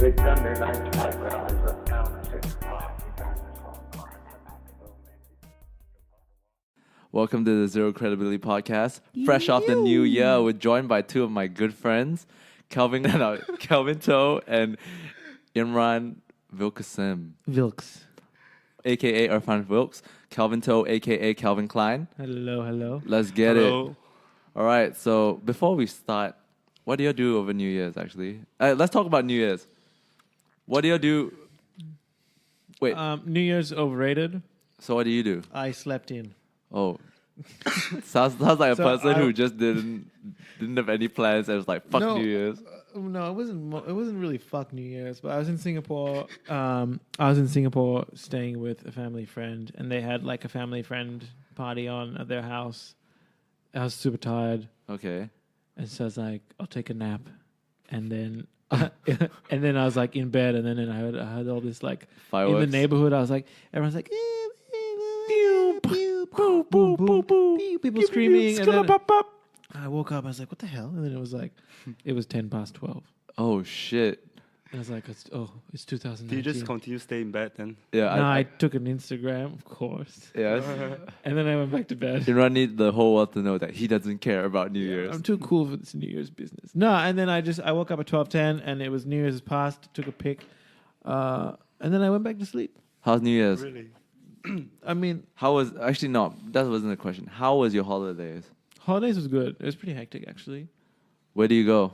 We've done their 9 to 5 rallies, but now it's 6 o'clock. Welcome to the Zero Credibility Podcast. Fresh off the new year, we're joined by two of my good friends, Calvin Toe and Imran Vilcassim, aka Irfan Wilkes, Calvin Toe, aka Calvin Klein. Hello. Let's get Hello. it. All right, so before we start, what do you do over New Year's, actually? Let's talk about New Year's. What do you do? Wait, New Year's overrated. so what do you do? I slept in. Oh, sounds like a So person who just didn't have any plans and was like, fuck No. New Year's. No, it wasn't really fuck New Year's, but I was in Singapore. I was in Singapore staying with a family friend, and they had like a family friend party on at their house. I was super tired, Okay. and so I was like, I'll take a nap, and then and then I was like in bed, and then I heard all this like Fireworks. in the neighborhood. I was like, everyone's like, people screaming, and then I woke up. I was like, what the hell? And then it was like, it was 12:10. Oh, shit. And I was like, it's 2019. Do you just continue to stay in bed then? Yeah. No, I took an Instagram, of course, Yes. and then I went back to bed. Imran needs the whole world to know that he doesn't care about New Year's. I'm too cool for this New Year's business. No, and then I woke up at 12:10, and it was New Year's past. Took a pic, and then I went back to sleep. How's New Year's? Really? I mean, How was... Actually, no. That wasn't the question. How was your holidays? holidays was good. It was pretty hectic, actually. Where do you go?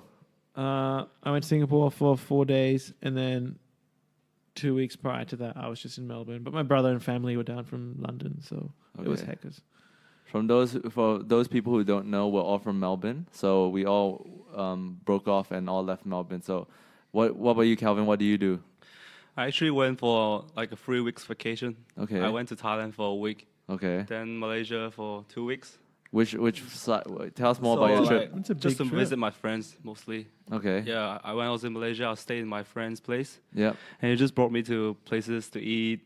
I went to Singapore for 4 days, and then 2 weeks prior to that, I was just in Melbourne. But my brother and family were down from London, so it was Okay. heckers. For those people who don't know, we're all from Melbourne. So we all broke off and all left Melbourne. So what about you, Calvin? What do you do? I actually went for like a 3 weeks vacation. Okay. I went to Thailand for a week, Okay. then Malaysia for 2 weeks. Which tell us more So, about your like, trip. It's a Just to big trip. visit my friends mostly. Okay. Yeah, when I was in Malaysia, I stayed in my friend's place, Yep. and it just brought me to places to eat,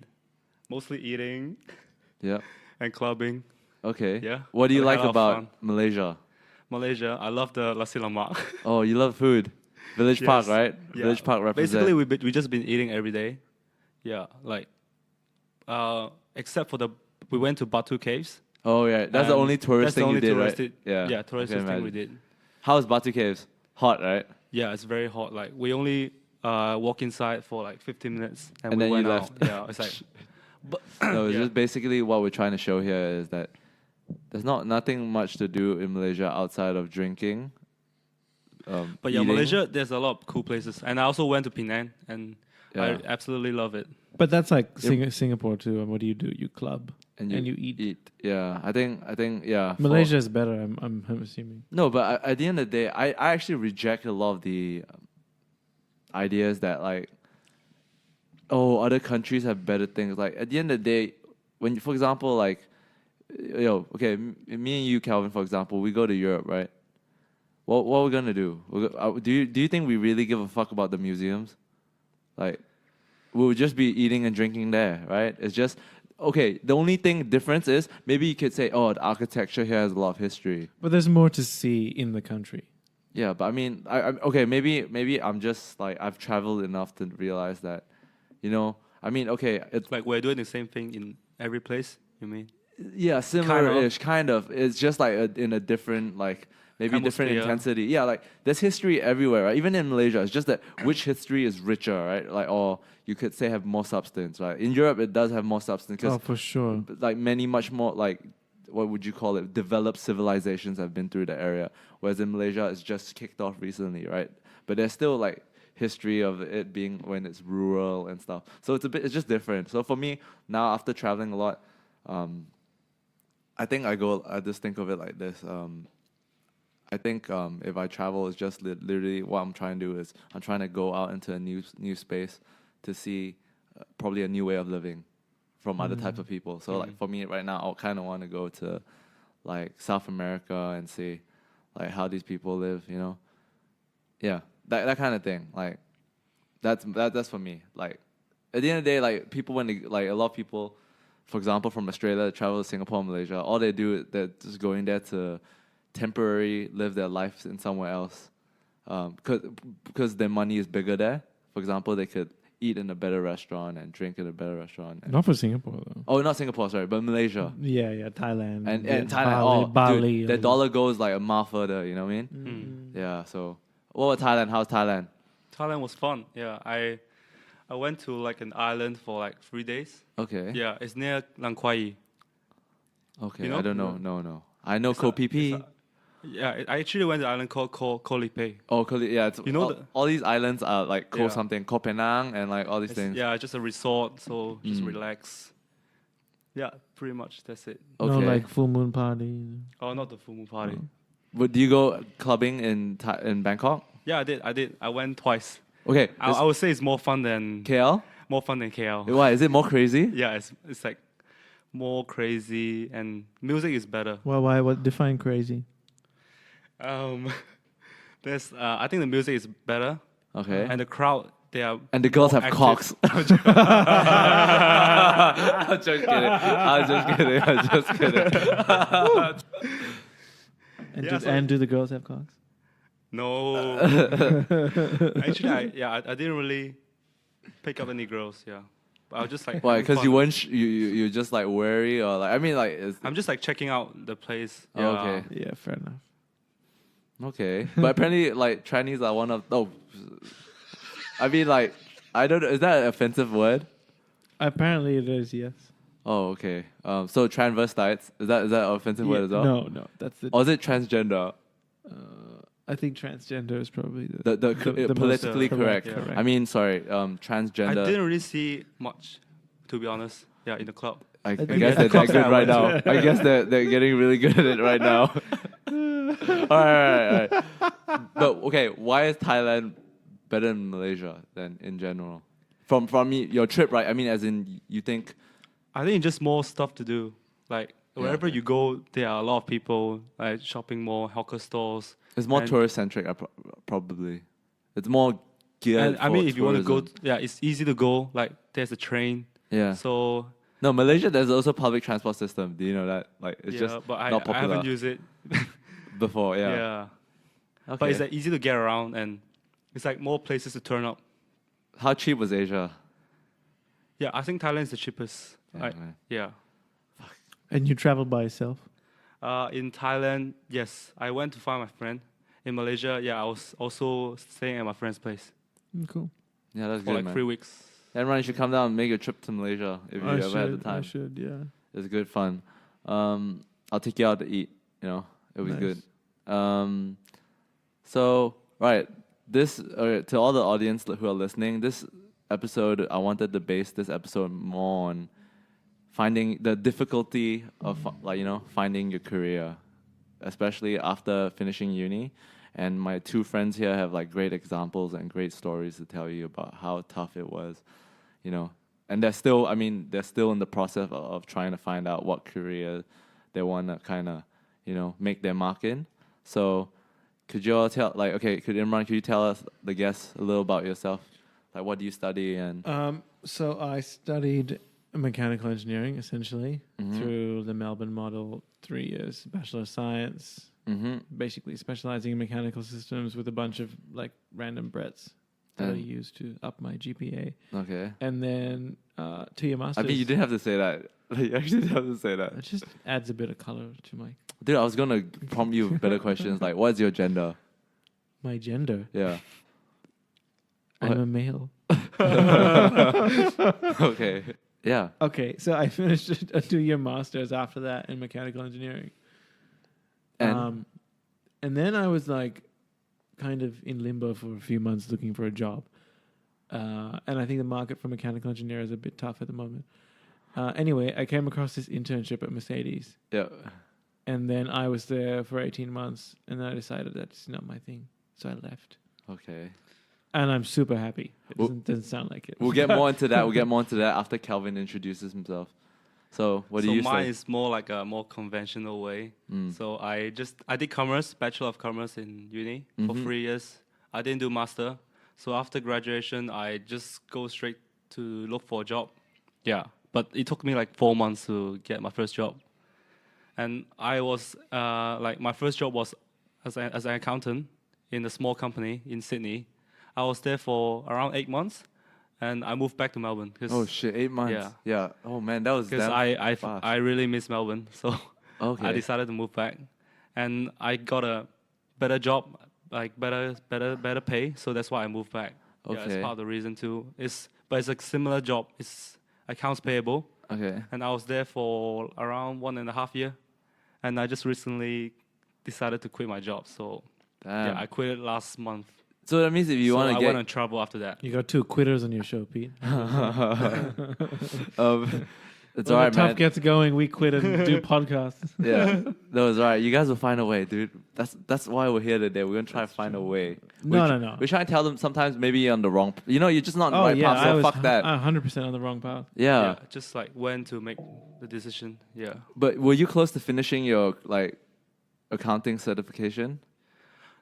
mostly eating Yep. and clubbing. Okay. Yeah. What do you I had like a lot of about fun. Malaysia? Malaysia, I love the nasi lemak. Oh, you love food. Village Park, Yes. right? Yeah. Village Park represents. Basically, we just been eating every day. Yeah, like, except for we went to Batu Caves. Oh yeah, that's the And only tourist that's the thing only you did, right? touristy- Yeah. Yeah, tourist I can thing we imagine. did. How's Batu Caves? Hot, right? Yeah, it's very hot. Like we only walk inside for like 15 minutes and, And we then you went left. out. Yeah, it's like No, it's Yeah. just basically what we're trying to show here is that there's nothing much to do in Malaysia outside of drinking. but yeah, eating. Malaysia there's a lot of cool places. And I also went to Penang and Yeah. I absolutely love it. But that's like Yep. Singapore too. And what do? You club and you eat. Yeah, I think yeah. Malaysia is better. I'm assuming. No, but at the end of the day, I actually reject a lot of the ideas that like, oh, other countries have better things. Like at the end of the day, when for example, like, okay, me and you, Calvin, for example, we go to Europe, right? What are we gonna do? Do you think we really give a fuck about the museums? Like, we'll just be eating and drinking there, right? It's just okay. The only difference is maybe you could say, oh, the architecture here has a lot of history. But there's more to see in the country. Yeah, but I mean, okay, maybe I'm just like I've traveled enough to realize that, I mean, okay, it's Like we're doing the same thing in every place, you mean? yeah, similar-ish, kind of. It's just like in a different like maybe different Atmosphere. intensity. Yeah, like there's history everywhere, right? Even in Malaysia, it's just that which history is richer, right? Like, or you could say have more substance, right? In Europe, it does have more substance because Oh, for sure. like much more like what would you call it? Developed civilizations have been through the area, whereas in Malaysia, it's just kicked off recently, right? But there's still like history of it being when it's rural and stuff. So it's just different. So for me now, after traveling a lot, I think I just think of it like this. I think if I travel, it's just literally what I'm trying to do is I'm trying to go out into a new space to see probably a new way of living from other types of people. So like for me right now, I kind of want to go to like South America and see like how these people live, Yeah, that kind of thing. Like that's for me. Like at the end of the day, like people like a lot of people, for example, from Australia travel to Singapore and Malaysia, all they do is they're just going there to temporarily live their lives in somewhere else, because their money is bigger there. for example, they could eat in a better restaurant and drink in a better restaurant. And Not for Singapore though. oh, not Singapore, sorry, but Malaysia. Yeah, Thailand And yeah, Thailand, Bali. dude, the dollar goes like a mile further, you know what I mean? Yeah, so what about Thailand? How's Thailand? Thailand was fun. Yeah, I went to like an island for like 3 days. Okay. Yeah, it's near Langkawi. Okay, You know? I don't know. No. I know It's Koh a- Phi Phi. it's I actually went to an island called Koh Lipe. Oh, yeah. It's, You know all these islands are like Koh Yeah. something, Koh Penang, and like all these things. Yeah, just a resort, so just relax. Yeah, pretty much that's it. Okay. No, like full moon party. Oh, not the full moon party. But do you go clubbing in Bangkok? Yeah, I did. I went twice. Okay. I would say it's more fun than KL? KL. Why? Is it more crazy? Yeah, it's like more crazy and music is better. Why? What define crazy? There's I think the music is better Okay. and the crowd they are And the girls more have active. cocks. I'm just kidding. And, Yeah, do the girls have cocks? No. Actually, I didn't really pick up any girls. Yeah, but I was just like Why? having Because fun. you weren't you're just like wary or like I mean like it's, I'm just like checking out the place. Oh, Yeah. okay. Yeah, fair enough. okay. But apparently like Chinese are one of I mean like I don't know, is that an offensive word? Apparently it is, yes. Oh, okay. So transvestites, is that an offensive word as well? No, that's the. Or is it transgender? I think transgender is probably The politically most, correct. correct. I mean, sorry, I transgender. didn't really see much, to be honest. Yeah, in the club. I think guess that's they're the good club right that I now. went I guess they're getting really good at it right now. all right. But okay, why is Thailand better than Malaysia than in general? From your trip, right? I mean, as in you think. I think just more stuff to do. Like wherever you go, there are a lot of people, like shopping mall, hawker stores. It's more And- tourist centric, probably. It's more geared. And I mean, if you want to go, tourism. it's easy to go. Like there's a train. Yeah. So No, Malaysia. There's also public transport system. Do you know that? Like, it's yeah, just but not I popular haven't used it. before. Yeah. Yeah. Okay. But it's like easy to get around and it's like more places to turn up. How cheap was Asia? Yeah, I think Thailand is the cheapest. Yeah, Like, man. yeah. And you traveled by yourself? In Thailand, yes, I went to find my friend. In Malaysia, yeah, I was also staying at my friend's place Cool. Yeah, that's for good, like man. 3 weeks. Everyone, you should come down and make a trip to Malaysia if you ever had the time. I should, yeah. It's good fun. I'll take you out to eat. You know, it'll be Nice. good. So right, to all the audience who are listening, this episode I wanted to base this episode more on finding the difficulty of finding your career, especially after finishing uni. And my two friends here have like great examples and great stories to tell you about how tough it was, And they're still in the process of trying to find out what career they want to kind of, make their mark in. So could you all could Imran, could you tell us, the guests, a little about yourself? Like, what do you study? And So I studied mechanical engineering, essentially, through the Melbourne model, 3 years, Bachelor of Science, basically specializing in mechanical systems with a bunch of like random breadths that I used to up my GPA. Okay. And then 2 year master's. I mean, you didn't have to say that. You actually didn't have to say that. It just adds a bit of color to Dude, I was going to prompt you better questions like, what's your gender? my gender. Yeah. I'm a male. Okay. Yeah. Okay, so I finished a 2 year master's after that in mechanical engineering. And And then I was like kind of in limbo for a few months looking for a job. And I think the market for mechanical engineers is a bit tough at the moment. Anyway, I came across this internship at Mercedes. yeah. And then I was there for 18 months. And then I decided that's not my thing. So I left. Okay. And I'm super happy. It Well- doesn't sound like it. We'll get more into that. We'll get more into that after Calvin introduces himself. So what do you mine say? is more like a more conventional way. Mm. So I did commerce, Bachelor of Commerce in uni for 3 years. I didn't do master. So after graduation, I just go straight to look for a job. Yeah, but it took me like 4 months to get my first job. And I was my first job was as an accountant in a small company in Sydney. I was there for around 8 months, and I moved back to Melbourne. Oh shit, 8 months. Yeah. Yeah. Oh man, that was Because damn fast. I really miss Melbourne, so Okay. I decided to move back, and I got a better job, like better pay. So that's why I moved back. Yeah, Okay. that's part of the reason too. But it's a similar job. It's accounts payable, Okay. and I was there for around 1.5 years, and I just recently decided to quit my job. So Damn. yeah, I quit it last month. So that means if you So want I to get went on travel after that. You got 2 quitters on your show, Pete. it's When alright, the tough man. gets going, we quit and do podcasts. Yeah, no, it's alright. You guys will find a way, dude. That's why we're here today. We're gonna try to find a way. No. We're trying to tell them sometimes maybe you're on the wrong. You're just not on the Oh right yeah, path. I So was fuck that. 100% on the wrong path. Yeah. Just like when to make the decision. Yeah. But were you close to finishing your like accounting certification?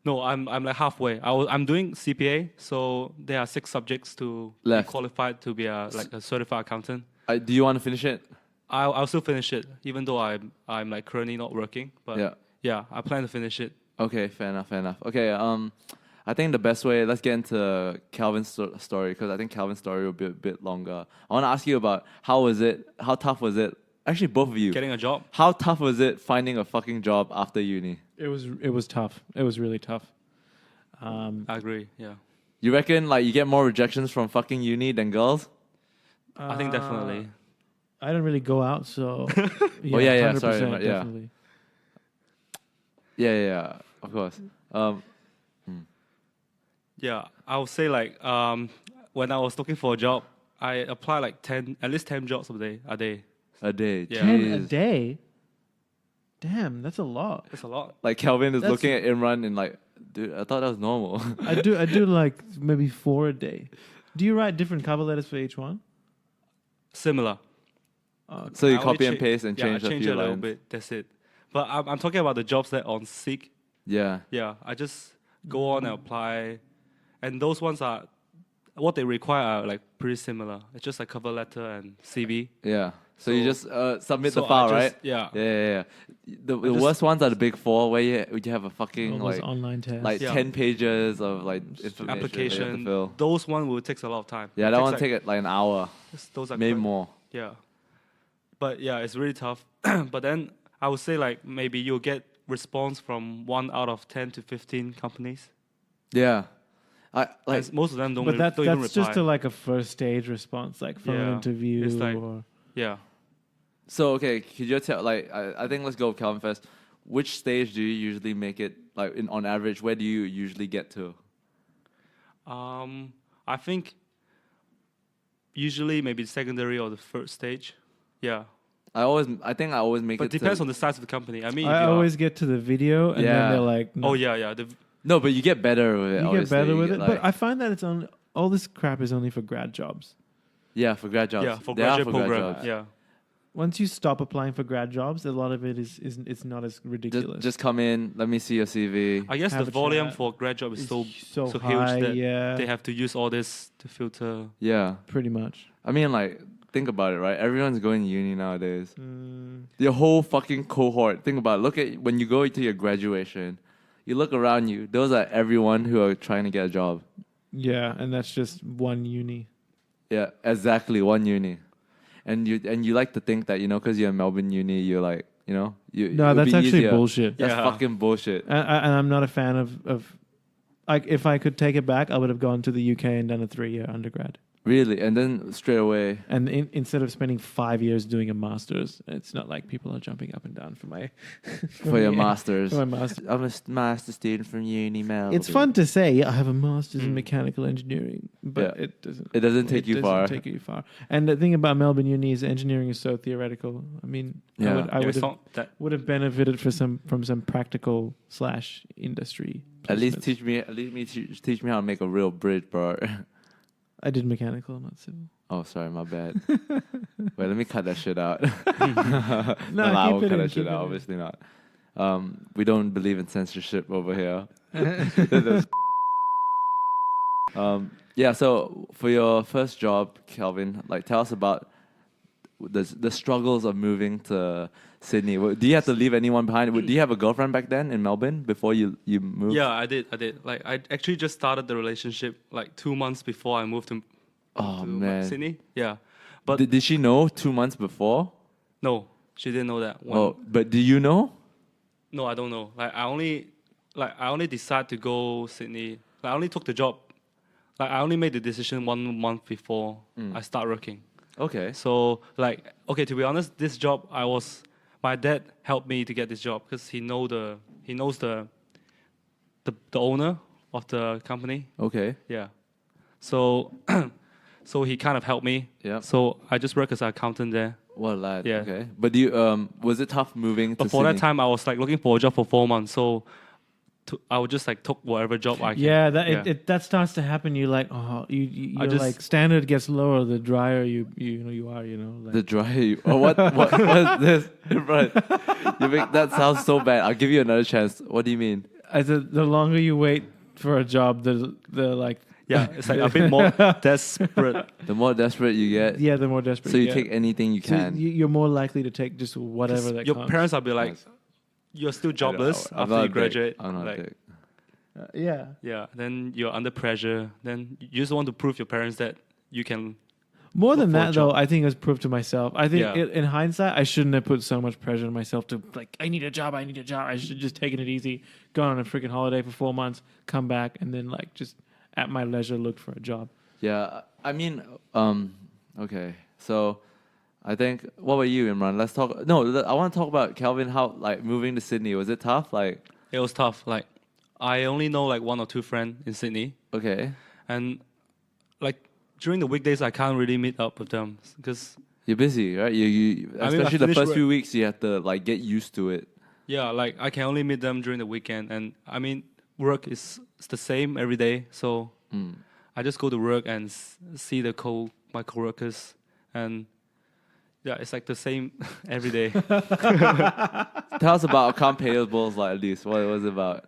No, I'm like halfway. I'm doing CPA, so there are 6 subjects to Left. be qualified to be a certified accountant. Do you want to finish it? I'll still finish it, even though I'm like currently not working. But yeah, I plan to finish it. Okay, fair enough. Okay, I think the best way, let's get into Calvin's story, because I think Calvin's story will be a bit longer. I want to ask you about how tough was it? Actually, both of you. Getting a job. How tough was it finding a fucking job after uni? It was tough. It was really tough. I agree. Yeah, You reckon like you get more rejections from fucking uni than girls? I think definitely. I don't really go out, so yeah, Oh, yeah, 100%, sorry, yeah. definitely. Yeah, of course. Yeah, I would say like when I was looking for a job, I apply like at least 10 jobs a day. A day. Yeah. 10 a Jeez. day. Damn, that's a lot. It's a lot. Like Calvin is That's- looking at Imran and like, dude, I thought that was normal. I do like maybe 4 a day. Do you write different cover letters for each one? Similar. So you I copy only and paste and change I a change few it a little lines. bit. That's it. But I'm talking about the jobs that on Seek. Yeah. Yeah, I just go on and apply, and those ones are what they require are like pretty similar. It's just like cover letter and CV. Yeah. So you just submit so the I file, just- right? Yeah. Yeah. The just- worst ones are the big 4, where you have a fucking All those like online tests. like Yeah. 10 pages of like information that you have to Application. fill. Those one will take a lot of time. Yeah, It that takes one like- take it like an hour, Those are maybe quite- more. Yeah. But yeah, it's really tough. But then I would say like maybe you'll get response from 1 out of 10 to 15 companies. Yeah. I like And most of them don't, but don't even that's reply. just like a first stage response, like phone Yeah. interview. It's like- or yeah. so okay, could you tell like I think let's go with Calvin first. Which stage do you usually make it like on average, where do you usually get to? I think usually maybe secondary or the first stage. Yeah. I think I always make But it it depends to, on the size of the company. I mean, if I you are- always get to the video and Yeah. then they're like, no. Oh yeah. No, but you get better with it. You get obviously. better with You it. get, But like- I find that it's only all this crap is only for grad jobs. yeah, for grad jobs. Yeah, for They are graduate grad program. jobs. Yeah. Once you stop applying for grad jobs, a lot of it is it's not as ridiculous. Just come in. Let me see your CV. I guess Have the a volume chat. for grad job is It's so so huge high, that yeah, they have to use all this to filter. Yeah, pretty much. I mean, like, think about it, right? Everyone's going to uni nowadays. Mm, Your whole fucking cohort. Think about it. Look at when you go to your graduation. You look around you. Those are everyone who are trying to get a job. yeah, and that's just one uni. Yeah, exactly. One uni, and you like to think that because you're in Melbourne uni, you're like you. No, it'll that's be actually easier. bullshit. That's Yeah. fucking bullshit. And I'm not a fan of like if I could take it back, I would have gone to the UK and done a 3-year undergrad. Really, and then straight away. And instead of spending 5 years doing a master's, it's not like people are jumping up and down for my For your masters. For my master. I'm a master student from Unimelb. It's fun to say, yeah, I have a master's in mechanical engineering, but Yeah. it doesn't. It doesn't take you far. Take you far. And the thing about Melbourne Uni is engineering is so theoretical. I mean, Yeah. I It's would not that. have benefited from some practical / industry. At least placements. teach me how to make a real bridge, bro. I did mechanical, not civil. Oh, sorry, my bad. Wait, let me cut that shit out. No, I keep won't it cut in, that shit keep it out. in. Obviously not. We don't believe in censorship over here. Yeah. So for your first job, Calvin, like tell us about the struggles of moving to Sydney? Do you have to leave anyone behind? Do you have a girlfriend back then in Melbourne before you moved? Yeah, I did. Like, I actually just started the relationship like 2 months before I moved to Oh, to man. Sydney. Yeah, but Did she know 2 months before? no, she didn't know that. But do you know? No, I don't know. Like, I only decided to go Sydney. Like, I only took the job. Like, I only made the decision 1 month before I start working. Okay. So, like, okay, to be honest, this job my dad helped me to get this job because he knows the owner of the company. Okay. Yeah. So, so he kind of helped me. Yeah. So I just work as an accountant there. What a lad. Yeah. Okay. But do you was it tough moving But to for Sydney? that time, I was like looking for a job for 4 months. So I would just like took whatever job I can. Yeah, that starts to happen. You like, you're just- like standard gets lower the drier you are. Like. The dry. Oh, what is this? Right. That sounds so bad. I'll give you another chance. What do you mean? The longer you wait for a job, the like. Yeah, it's like a bit more desperate. The more desperate you get, Yeah, the more desperate. so you get. take anything you So can. you're more likely to take just whatever that Your comes. parents will be like, Nice. you're still jobless I'm after not you a dick. graduate. I'm not a Like, dick. Yeah. yeah, then you're under pressure. Then you just want to prove your parents that you can. More Look than for a that, though, job. I think it's proved to myself. I think Yeah. in hindsight, I shouldn't have put so much pressure on myself to like, I need a job. I should have just taken it easy, gone on a freaking holiday for 4 months, come back, and then like just at my leisure looked for a job. Yeah, I mean, okay. So, I think. What about you, Imran? Let's talk. No, I want to talk about Calvin. How like moving to Sydney, was it tough? Like, It was tough. Like, I only know like 1 or 2 friends in Sydney, okay, and like during the weekdays, I can't really meet up with them because you're busy, right? You I mean, I especially the finished first work- few weeks, you have to like get used to it. yeah, like I can only meet them during the weekend, and I mean work is the same every day, so I just go to work and see my coworkers, and yeah, it's like the same every day. Tell us about account payables, like at least what it was about.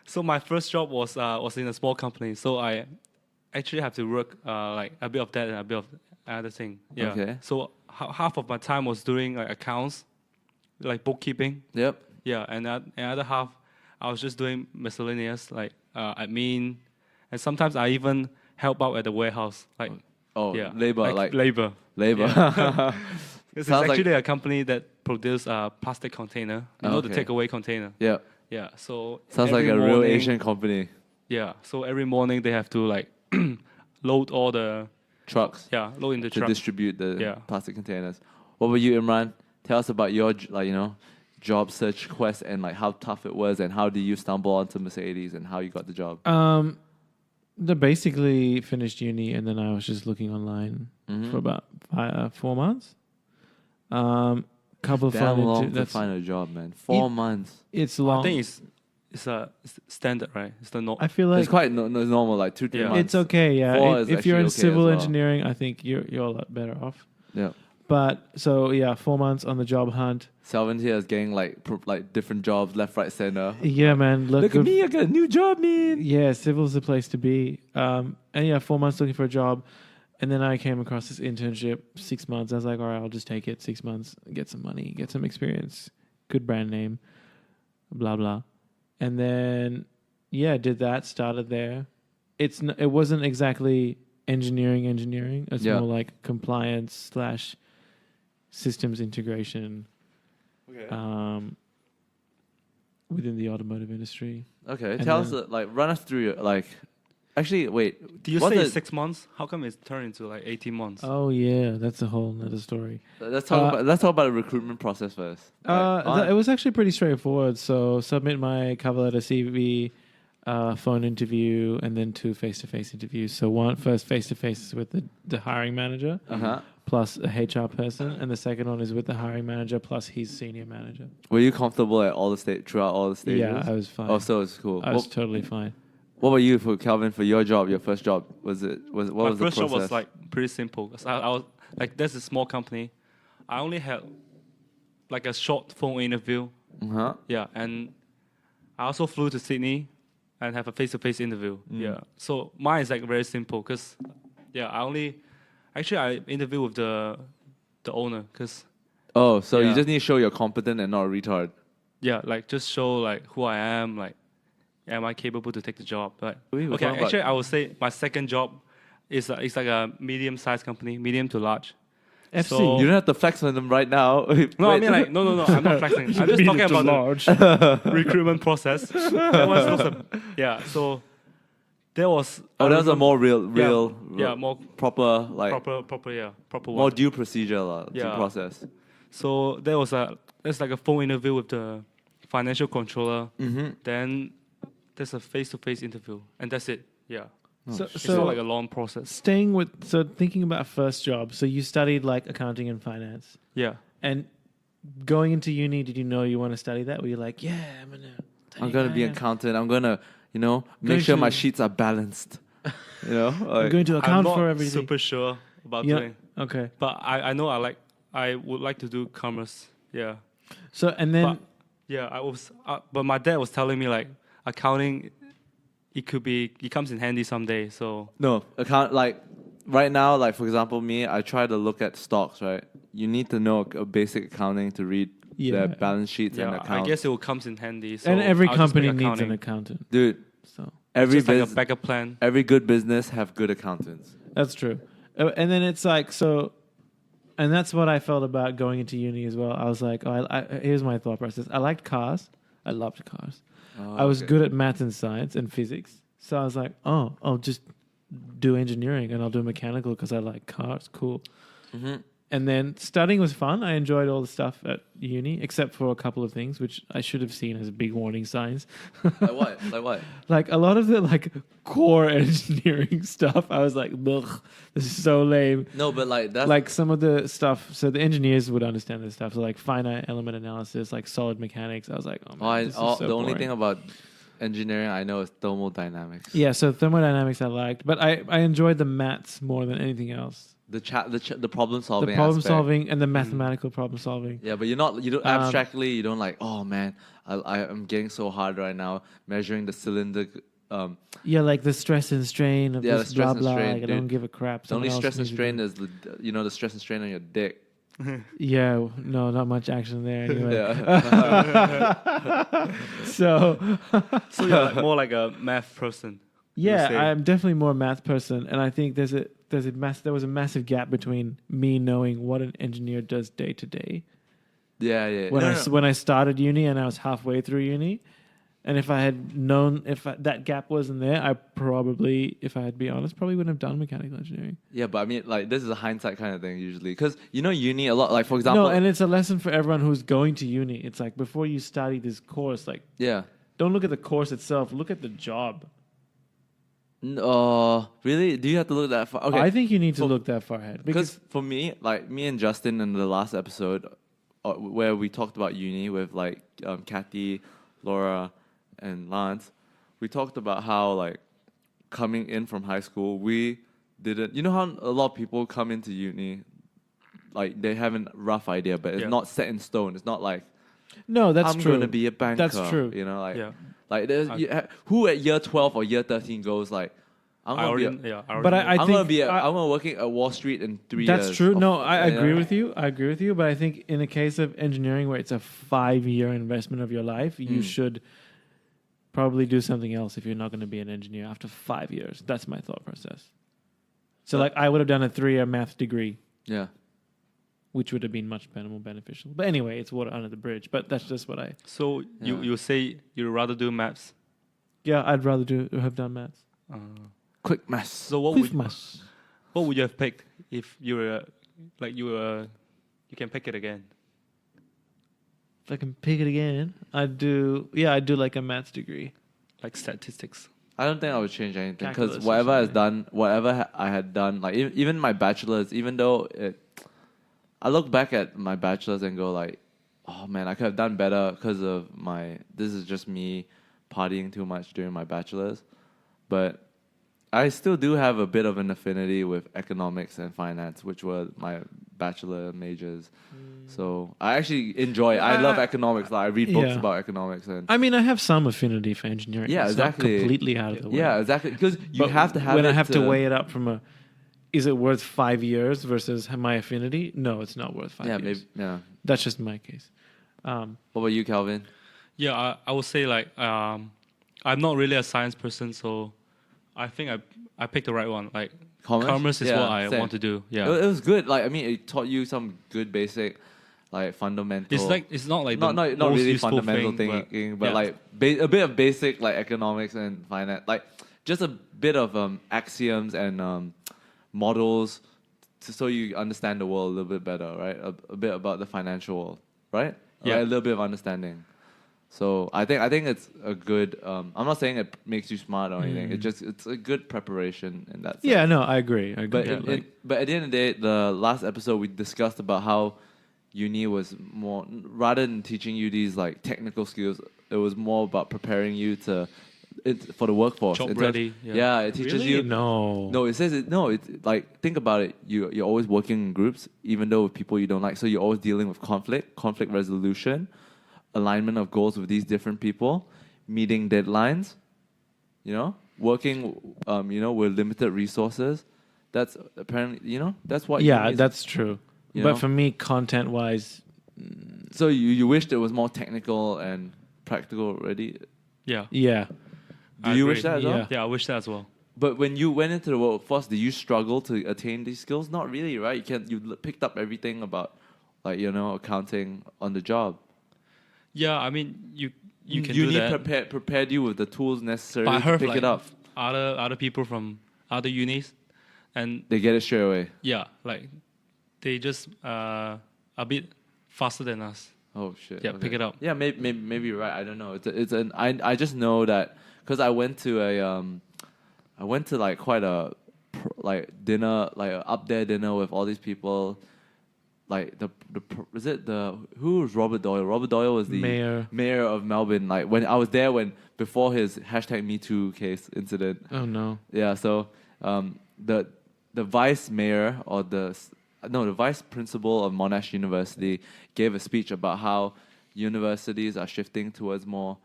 So my first job was in a small company, so I actually have to work like a bit of that and a bit of other thing. Yeah. Okay. So half of my time was doing like accounts, like bookkeeping. Yep. Yeah, and another half I was just doing miscellaneous like admin, and sometimes I even help out at the warehouse. Like Oh, yeah, labor, like labor. labor. It's Sounds like- actually a company that produces plastic container, the Okay. takeaway container. Yeah. Yeah, so Sounds like every a real morning- Asian company. Yeah, so every morning they have to like load all the Trucks load in the to truck. distribute the Yeah. plastic containers. What about you, Imran? Tell us about your job search quest and like how tough it was and how did you stumble onto Mercedes and how you got the job. They basically finished uni, and then I was just looking online Mm-hmm. for about 4 months. Couple of Damn fun long inter- to that's find a job, man. 4 months. it's long. I think it's standard, right? It's the I feel like It's quite normal, like 2-3 Yeah. months. it's okay. Yeah, 4 is if you're in actually okay civil as well. engineering, I think you're a lot better off. Yeah. But so yeah, 4 months on the job hunt. Salvin here is getting like different jobs left, right, center. Yeah, man. Look at good- me, I got a new job, man. Yeah, civil's the place to be. And yeah, 4 months looking for a job. And then I came across this internship, 6 months. I was like, all right, I'll just take it. 6 months, get some money, get some experience, good brand name, blah, blah. And then, yeah, did that, started there. It wasn't exactly engineering. It's Yeah. more like compliance / systems integration within the automotive industry. Okay, And tell us, then- run us through your, actually, wait. Do you what's say the- 6 months? How come it's turned into like 18 months? Oh, yeah, that's a whole nother story. Let's talk about the recruitment process first. It was actually pretty straightforward. So submit my cover letter, CV, phone interview, and then 2 face-to-face interviews. So one first face-to-face is with the hiring manager plus a HR person, and the second one is with the hiring manager plus his senior manager. Were you comfortable at throughout all the stages? Yeah, I was fine. Oh, so it's cool. I was totally fine. What about you, for Calvin, for your job, your first job? What My was the first job process? was like pretty simple. 'Cause I was like, there's a small company. I only had like a short phone interview. Yeah, and I also flew to Sydney and have a face-to-face interview. Yeah, so mine is like very simple because I interviewed with the owner because Oh, so you Yeah. just need to show you're competent and not a retard. Yeah, like just show like who I am, like am I capable to take the job? Like We were okay, talking about- actually I would say my second job is it's like a medium-sized company, medium to large. FC. So- You don't have to flex on them right now. No, I Wait. mean like no, I'm not flexing. I'm just talking about large. the recruitment process. That was yeah. So there was Oh, that was a more real, yeah, more proper, like proper more one. due procedure, due Yeah. process. So there's like a phone interview with the financial controller. Mm-hmm. Then there's a face-to-face interview, and that's it. Yeah, So, it's so not like a long process. thinking about first job. So you studied like accounting and finance, Yeah. and going into uni, did you know you want to study that? Were you like, yeah, I'm gonna be an accountant. I'm gonna, make Going sure to- my sheets are balanced. I'm like, going to I'm account not for everything. super sure about Yeah. doing, Okay. but I know I would like to do commerce. Yeah. So and then But yeah, but my dad was telling me like accounting, it comes in handy someday. So no account like right now, like for example, me, I try to look at stocks. Right, you need to know a basic accounting to read their balance sheets and yeah, accounts. I guess it will comes in handy. So and every I'll just pick company needs accounting. an accountant. Dude, So every Just like a business, backup plan. every good business have good accountants. that's true. And then it's like so, and that's what I felt about going into uni as well. I was like, here's my thought process. I liked cars. I loved cars. Oh, I was okay. good at math and science and physics. So I was like, oh, I'll just do engineering and I'll do mechanical because I like cars. Cool. Mm-hmm. And then studying was fun. I enjoyed all the stuff at uni, except for a couple of things which I should have seen as big warning signs. Like what? Like what? Like a lot of the like core engineering stuff, I was like, ugh, this is so lame. No, but like that's Like some of the stuff, so the engineers would understand this stuff. So like finite element analysis, like solid mechanics. I was like, oh man, this is so the only boring. thing about engineering I know is thermodynamics. Yeah, so thermodynamics I liked, but I enjoyed the maths more than anything else. The problem solving. The problem aspect. solving and the mathematical problem solving. Yeah, but you don't abstractly. You don't like. Oh man, I am getting so hard right now measuring the cylinder. Yeah, like the stress and strain of Yeah, this the stress blah and blah. strain, Like, I dude. don't give a crap. The only Someone stress and else needs to strain do is the stress and strain on your dick. it. Yeah, no, not much action there anyway. Yeah. So So you're like more like a math person. yeah, say. I'm definitely more a math person, and I think there was a massive gap between me knowing what an engineer does day to day yeah. when I started uni and I was halfway through uni, and if I had known that gap wasn't there, I probably, if I had to be honest, probably wouldn't have done mechanical engineering. Yeah, but I mean, like this is a hindsight kind of thing usually, because uni a lot. Like for example, No, and it's a lesson for everyone who's going to uni. It's like before you study this course, like yeah. don't look at the course itself, look at the job. Really? Do you have to look that far? Okay. I think you need to For- look that far ahead Because for me, like me and Justin in the last episode, where we talked about uni with like Kathy, Laura, and Lance, we talked about how like coming in from high school, we didn't. You know how a lot of people come into uni, like they have a rough idea, but it's Yeah. not set in stone. It's not like No, that's I'm true. gonna be a banker. That's true. You know, like Yeah. like there's, who at year 12 or year 13 goes like, I'm I gonna be. already, yeah, I But already know. I'm think gonna be. I- I'm gonna working at Wall Street in 3 That's years. true. of- No, I agree yeah. with you. I agree with you. But I think in the case of engineering, where it's a 5-year investment of your life, you should probably do something else if you're not going to be an engineer after 5 years. That's my thought process. So, like, I would have done a 3-year math degree, Yeah. which would have been much better, more beneficial. But anyway, it's water under the bridge. But that's just what I. So Yeah. you say you'd rather do maths. Yeah, I'd rather have done maths. Quick maths. So what would you have picked if you were you can pick it again? If I can pick it again, I'd do like a maths degree. Like statistics. I don't think I would change anything Calculus because or whatever I had done, like even my bachelor's, even though I look back at my bachelor's and go like, oh man, I could have done better because of this is just me partying too much during my bachelor's, but I still do have a bit of an affinity with economics and finance, which were my bachelor majors. So I actually enjoy. I love economics. Like I read books Yeah. about economics and I mean, I have some affinity for engineering. Yeah, It's not exactly. completely out of the way. yeah, exactly. Because you But have to have. when I it have to weigh it up from a is it worth 5 years versus my affinity? No, it's not worth 5 Yeah, years. maybe. Yeah. That's just my case. What about you, Calvin? Yeah, I would say like I'm not really a science person, so I think I picked the right one. Like commerce is Yeah, what I same. want to do. It Yeah, was good. Like I mean, it taught you some good basic, like fundamental. it's not like not the not most really useful fundamental thing, thinking, but yeah. like a bit of basic like economics and finance, like just a bit of axioms and models, so you understand the world a little bit better, right? A bit about the financial world, right? Yeah. Right? A little bit of understanding. So I think it's a good. I'm not saying it makes you smart or anything. It's a good preparation in that sense. Yeah, no, I agree. I agree. But Yeah, but at the end of the day, the last episode we discussed about how uni was more, rather than teaching you these like technical skills, it was more about preparing you for the workforce. Job In terms- ready, yeah. Yeah, it teaches Really? you. No. No, it says it. No, it's like think about it. You're always working in groups, even though with people you don't like. So you're always dealing with conflict resolution, alignment of goals with these different people, meeting deadlines. Working, with limited resources. That's apparently, that's what. Yeah, uni is, that's true. you But know? for me, content-wise, So you wished it was more technical and practical already. Yeah. yeah. Do I you agree. wish that as well? Yeah. Yeah, I wish that as well. But when you went into the workforce, did you struggle to attain these skills? Not really, right? You picked up everything about, like accounting on the job. Yeah, I mean you can Uni do that. prepared you with the tools necessary But I to heard pick like it up. other people from other unis, and They get it straight away. yeah, like they just a bit faster than us. Oh shit! Yeah, pick it up. Yeah, maybe you're right. I don't know. I just know that because I went to like quite a dinner, like a up there dinner with all these people. Like who was Robert Doyle? Robert Doyle was the mayor of Melbourne. Like when I was there before his #MeToo case incident. Oh no. Yeah, so the vice mayor or the vice principal of Monash University gave a speech about how universities are shifting towards more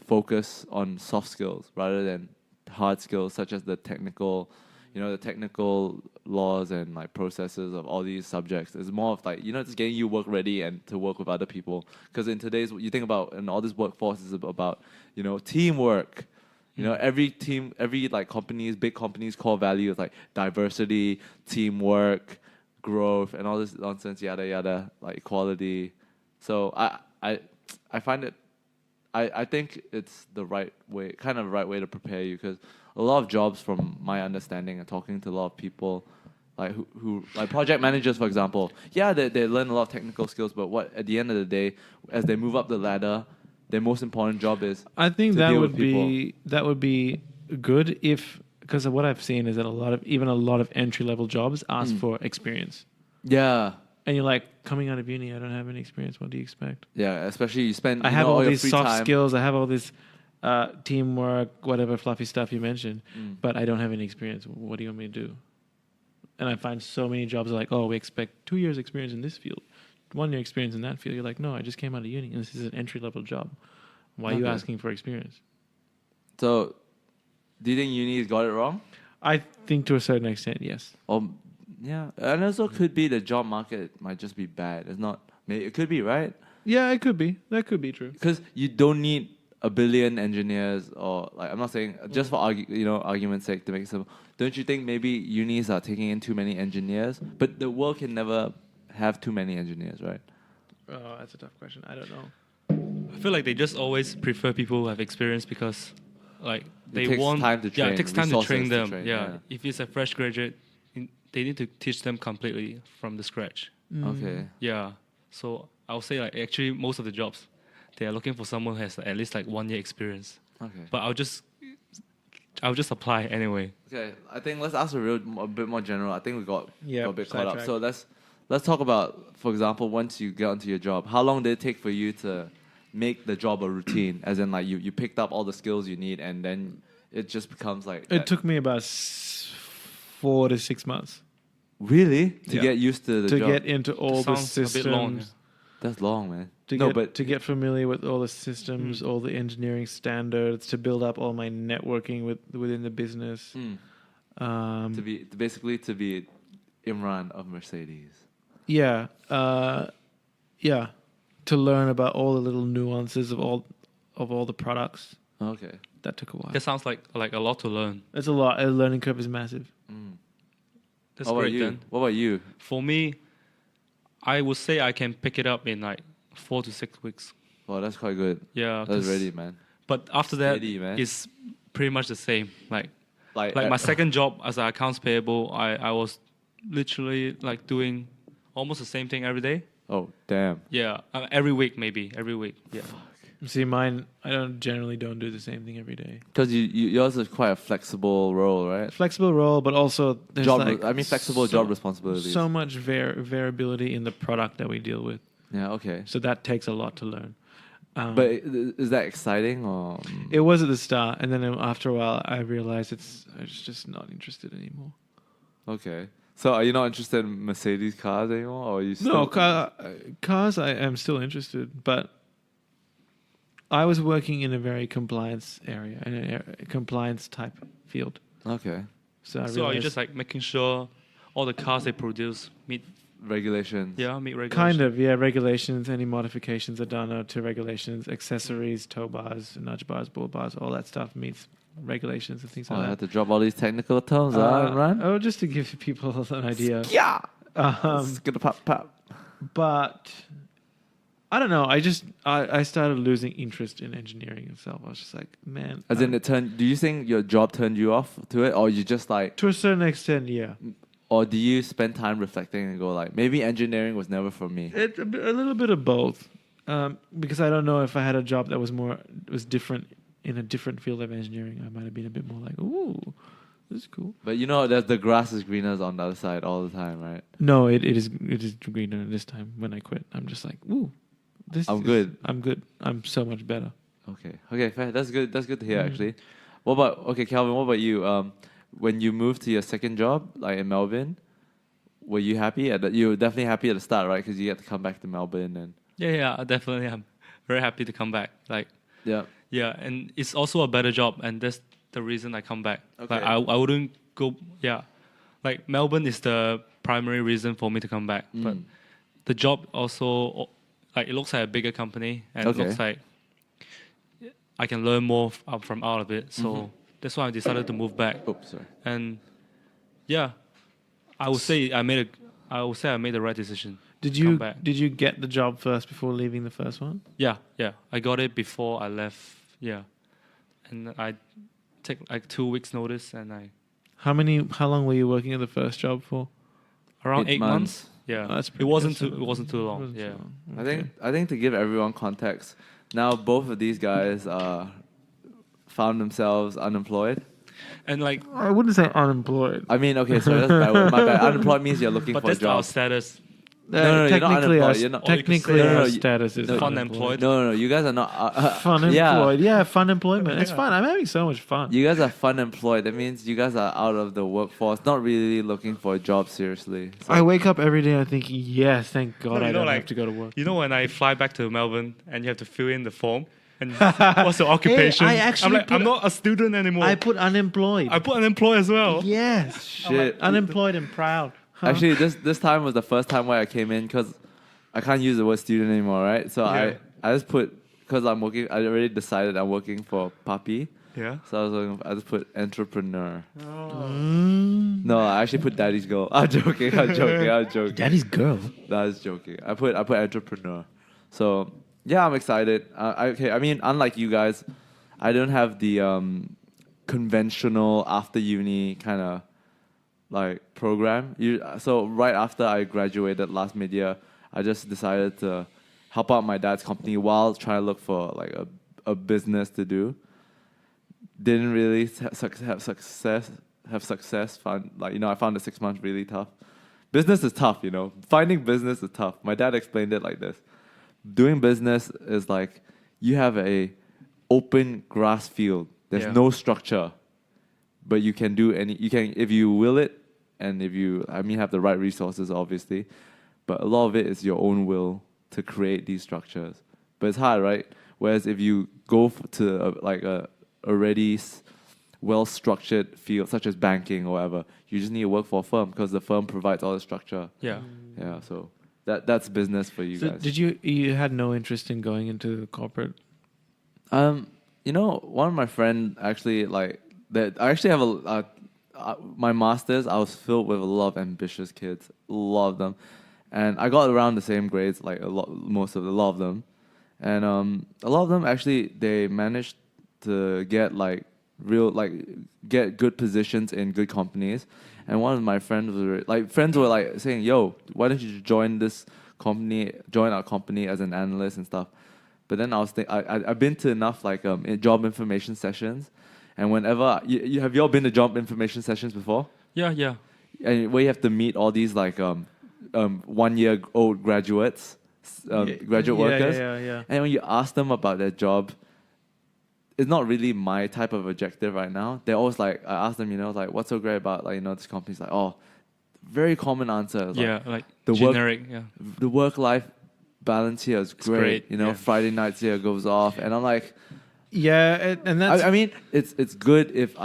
focus on soft skills rather than hard skills, such as the technical laws and like processes of all these subjects. It's more of like just getting you work ready and to work with other people. Because in today's, you think about, and all this workforce is about teamwork. Every team, every like big companies' core value is like diversity, teamwork, growth, and all this nonsense, yada yada, like equality. So I find it, I think it's the right way to prepare you, because a lot of jobs, from my understanding and talking to a lot of people, like who like project managers, for example, they learn a lot of technical skills, but at the end of the day, as they move up the ladder, their most important job is I think to that deal would with people. be good because what I've seen is that a lot of entry level jobs ask for experience, Yeah. and you're like, coming out of uni, I don't have any experience. What do you expect? Yeah, especially you spend I have all your these free soft time. skills. I have all this teamwork, whatever fluffy stuff you mentioned, but I don't have any experience. What do you want me to do? And I find so many jobs are like, oh, we expect 2 years experience in this field, 1 year experience in that field. You're like, no, I just came out of uni, and this is an entry level job. Why are you Okay. asking for experience? So, do you think uni's got it wrong? I think to a certain extent, yes. Yeah, and also could be the job market might just be bad. It's not. It could be, right? Yeah, it could be. That could be true. Because you don't need a billion engineers, or like I'm not saying just for argument's sake to make it simple. Don't you think maybe unis are taking in too many engineers? But the world can never have too many engineers, right? Oh, that's a tough question. I don't know. I feel like they just always prefer people who have experience because, like, they takes want time to train, it takes time to resources train to them. train, yeah. yeah. If it's a fresh graduate, they need to teach them completely from the scratch. Okay. Yeah. So I'll say like actually most of the jobs, they are looking for someone who has at least like 1 year experience. Okay. But I'll just apply anyway. Okay. I think let's ask a bit more general. I think we got a bit caught up. sidetracked. So let's talk about, for example, once you get onto your job, how long did it take for you to make the job a routine? As in, like you picked up all the skills you need, and then it just becomes like. It took me about 4 to 6 months Really to Yeah. get used to the to job. get into all the Sounds systems. a bit long. That's long, man. To get familiar with all the systems, all the engineering standards, to build up all my networking within the business. To be Imran of Mercedes. Yeah, yeah. To learn about all the little nuances of all the products. Okay. That took a while. That sounds like a lot to learn. It's a lot. The learning curve is massive. That's What about great you? then. What about you? For me, I would say I can pick it up in like 4 to 6 weeks. Oh, that's quite good. Yeah. That's 'cause- ready, man. But after that, Steady, man. it's pretty much the same. Like Like my second job as an accounts payable, I was literally like doing almost the same thing every day. Oh, damn. Yeah, every week maybe every week. Yeah. See, mine. I generally don't do the same thing every day. Because yours is quite a flexible role, right? Flexible role, but also there's Flexible job responsibilities. So much variability in the product that we deal with. Yeah, okay. So that takes a lot to learn. But is that exciting or? It was at the start, and then after a while, I realized I was just not interested anymore. Okay. So are you not interested in Mercedes cars anymore, or are you? Still No, cars. I am still interested, but I was working in a very compliance area, in a compliance type field. Okay. So I So are you realized just like making sure all the cars they produce meet Regulations. meet regulations? kind of, yeah, regulations, any modifications are done to regulations, accessories, tow bars, nudge bars, bull bars, all that stuff meets regulations and things Oh, I like had that. to drop all these technical terms, right? Oh, just to give people an idea. Yeah. Um, Gonna pop. but I don't know. I started losing interest in engineering itself. I was just like, man. As in, do you think your job turned you off to it, or you just like, to a certain extent, yeah. or do you spend time reflecting and go like, maybe engineering was never for me? It's a little bit of both, because I don't know if I had a job that was different in a different field of engineering, I might have been a bit more like, ooh, this is cool. But you know, the grass is greener on the other side all the time, right? No, it is greener this time when I quit. I'm just like, ooh, I'm good. I'm so much better. Okay, fair. That's good. That's good to hear, actually. Calvin? What about you? When you moved to your second job, like in Melbourne, were you happy? You were definitely happy at the start, right? Because you had to come back to Melbourne and. Yeah, definitely. I'm very happy to come back. Like. Yeah, and it's also a better job, and that's the reason I come back. Okay. Like I wouldn't go. Yeah, like Melbourne is the primary reason for me to come back, but the job also like it looks like a bigger company, and it looks like I can learn more from out of it. So that's why I decided to move back. Oops, sorry. And yeah, I would say I made the right decision. Did you get the job first before leaving the first one? Yeah, I got it before I left. Yeah, and I take like 2 weeks notice, and I How long were you working at the first job for? around 8 months. Yeah, Oh, that's it pretty wasn't good. too long. Wasn't Yeah, too long. I think to give everyone context, now both of these guys found themselves unemployed. and like, I wouldn't say unemployed. I mean, okay, sorry, that's bad word. My bad. Unemployed means you're looking but for a that's our job. status. No, you're not technically, unemployed. You're not- technically No, our you- status is Fun unemployed. employed. No, you guys are not. Fun yeah. employed. Yeah, fun employment. It's fun. I'm having so much fun. You guys are fun employed. That means you guys are out of the workforce, not really looking for a job seriously. So- I wake up every day and thinking, yes, thank God No, I you know, don't like- have to go to work. You know, when I fly back to Melbourne and you have to fill in the form and what's your occupation? I actually I'm not a student anymore. I put unemployed. I put unemployed as well. Yes. Shit. Unemployed and proud. Huh? Actually, this time was the first time where I came in because I can't use the word student anymore, right? So Yeah. I just put, because I'm working, I already decided I'm working for Papi. Yeah. So I just put entrepreneur. Mm. No, I actually put daddy's girl. I'm joking. Daddy's girl. No, I was joking. I put entrepreneur. So yeah, I'm excited. I mean, unlike you guys, I don't have the conventional after uni kind of like program. So right after I graduated last mid-year, I just decided to help out my dad's company while trying to look for like a business to do. Didn't really have success. I found the 6 months really tough. Business is tough, Finding business is tough. My dad explained it like this. Doing business is like you have a open grass field. There's no structure, but you can do if you will it, and if you have the right resources, obviously. But a lot of it is your own will to create these structures. But it's hard, right? Whereas if you go to a already well-structured field, such as banking or whatever, you just need to work for a firm because the firm provides all the structure. Yeah. Yeah, so that's business for you So guys. did you had no interest in going into corporate? You know, one of my friends actually like that. I actually have my masters. I was filled with a lot of ambitious kids, a lot of them, and I got around the same grades, like a lot of them, and a lot of them actually they managed to get get good positions in good companies. And one of my friends were like saying, "Yo, why don't you join our company as an analyst and stuff." But then I've been to enough job information sessions, and whenever have you all been to job information sessions before? Yeah. And where you have to meet all these 1 year old graduates, graduate workers, Yeah. and when you ask them about their job, it's not really my type of objective right now. They're always like, I ask them, what's so great about this company? It's like, oh, very common answer. It's Like the generic. the work-life balance here is great. great, Friday nights here goes off, and I'm like, Yeah, and that's I mean, it's good if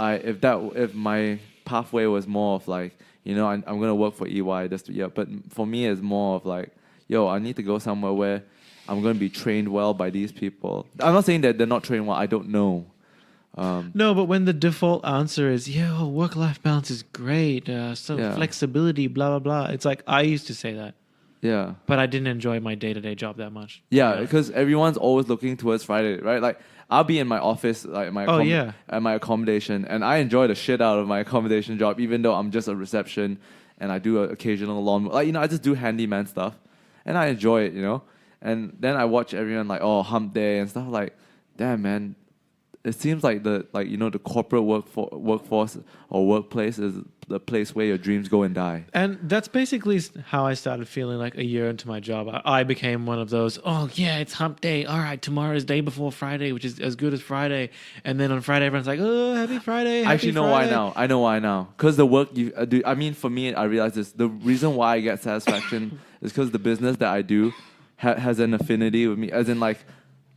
my pathway was more of I'm gonna work for EY this year, but for me it's more of I need to go somewhere where I'm gonna be trained well by these people. I'm not saying that they're not trained well. I don't know. no, but when the default answer is work-life balance is great, flexibility, blah blah blah. It's like I used to say that, Yeah. but I didn't enjoy my day-to-day job that much. Yeah, because everyone's always looking towards Friday, right? Like I'll be in my office, at my accommodation, and I enjoy the shit out of my accommodation job, even though I'm just a reception and I do an occasional lawn. I just do handyman stuff, and I enjoy it, And then I watch everyone hump day and stuff. Like, damn man, it seems like the corporate workforce or workplace is the place where your dreams go and die. And that's basically how I started feeling like a year into my job. I became one of those, it's hump day. All right, tomorrow is day before Friday, which is as good as Friday. And then on Friday, everyone's like, oh, happy Friday. I actually know why now. I know why now. Because the work you do, I mean, for me, I realize this. The reason why I get satisfaction is because the business that I do has an affinity with me. As in, I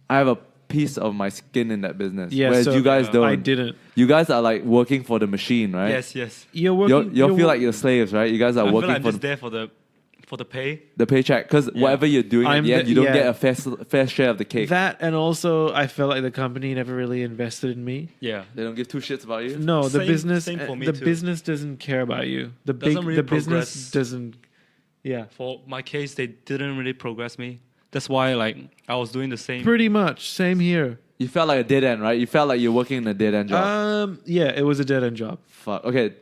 have a piece of my skin in that business. Yeah, whereas so you guys don't. I didn't. You guys are working for the machine, right? Yes. You're working. You feel like you're slaves, right? You guys are I feel working like I'm for just there for the pay. the paycheck. Because whatever you're doing at the end, you don't get a fair share of the cake. That, and also I felt like the company never really invested in me. Yeah. They don't give two shits about you. No, the business. same for me the too. business doesn't care about you. The Doesn't really business progress. doesn't. Yeah. For my case, they didn't really progress me. That's why I was doing the same. Pretty much. Same here. You felt like a dead end, right? You felt like you're working in a dead end job. Yeah, it was a dead end job. Fuck. Okay.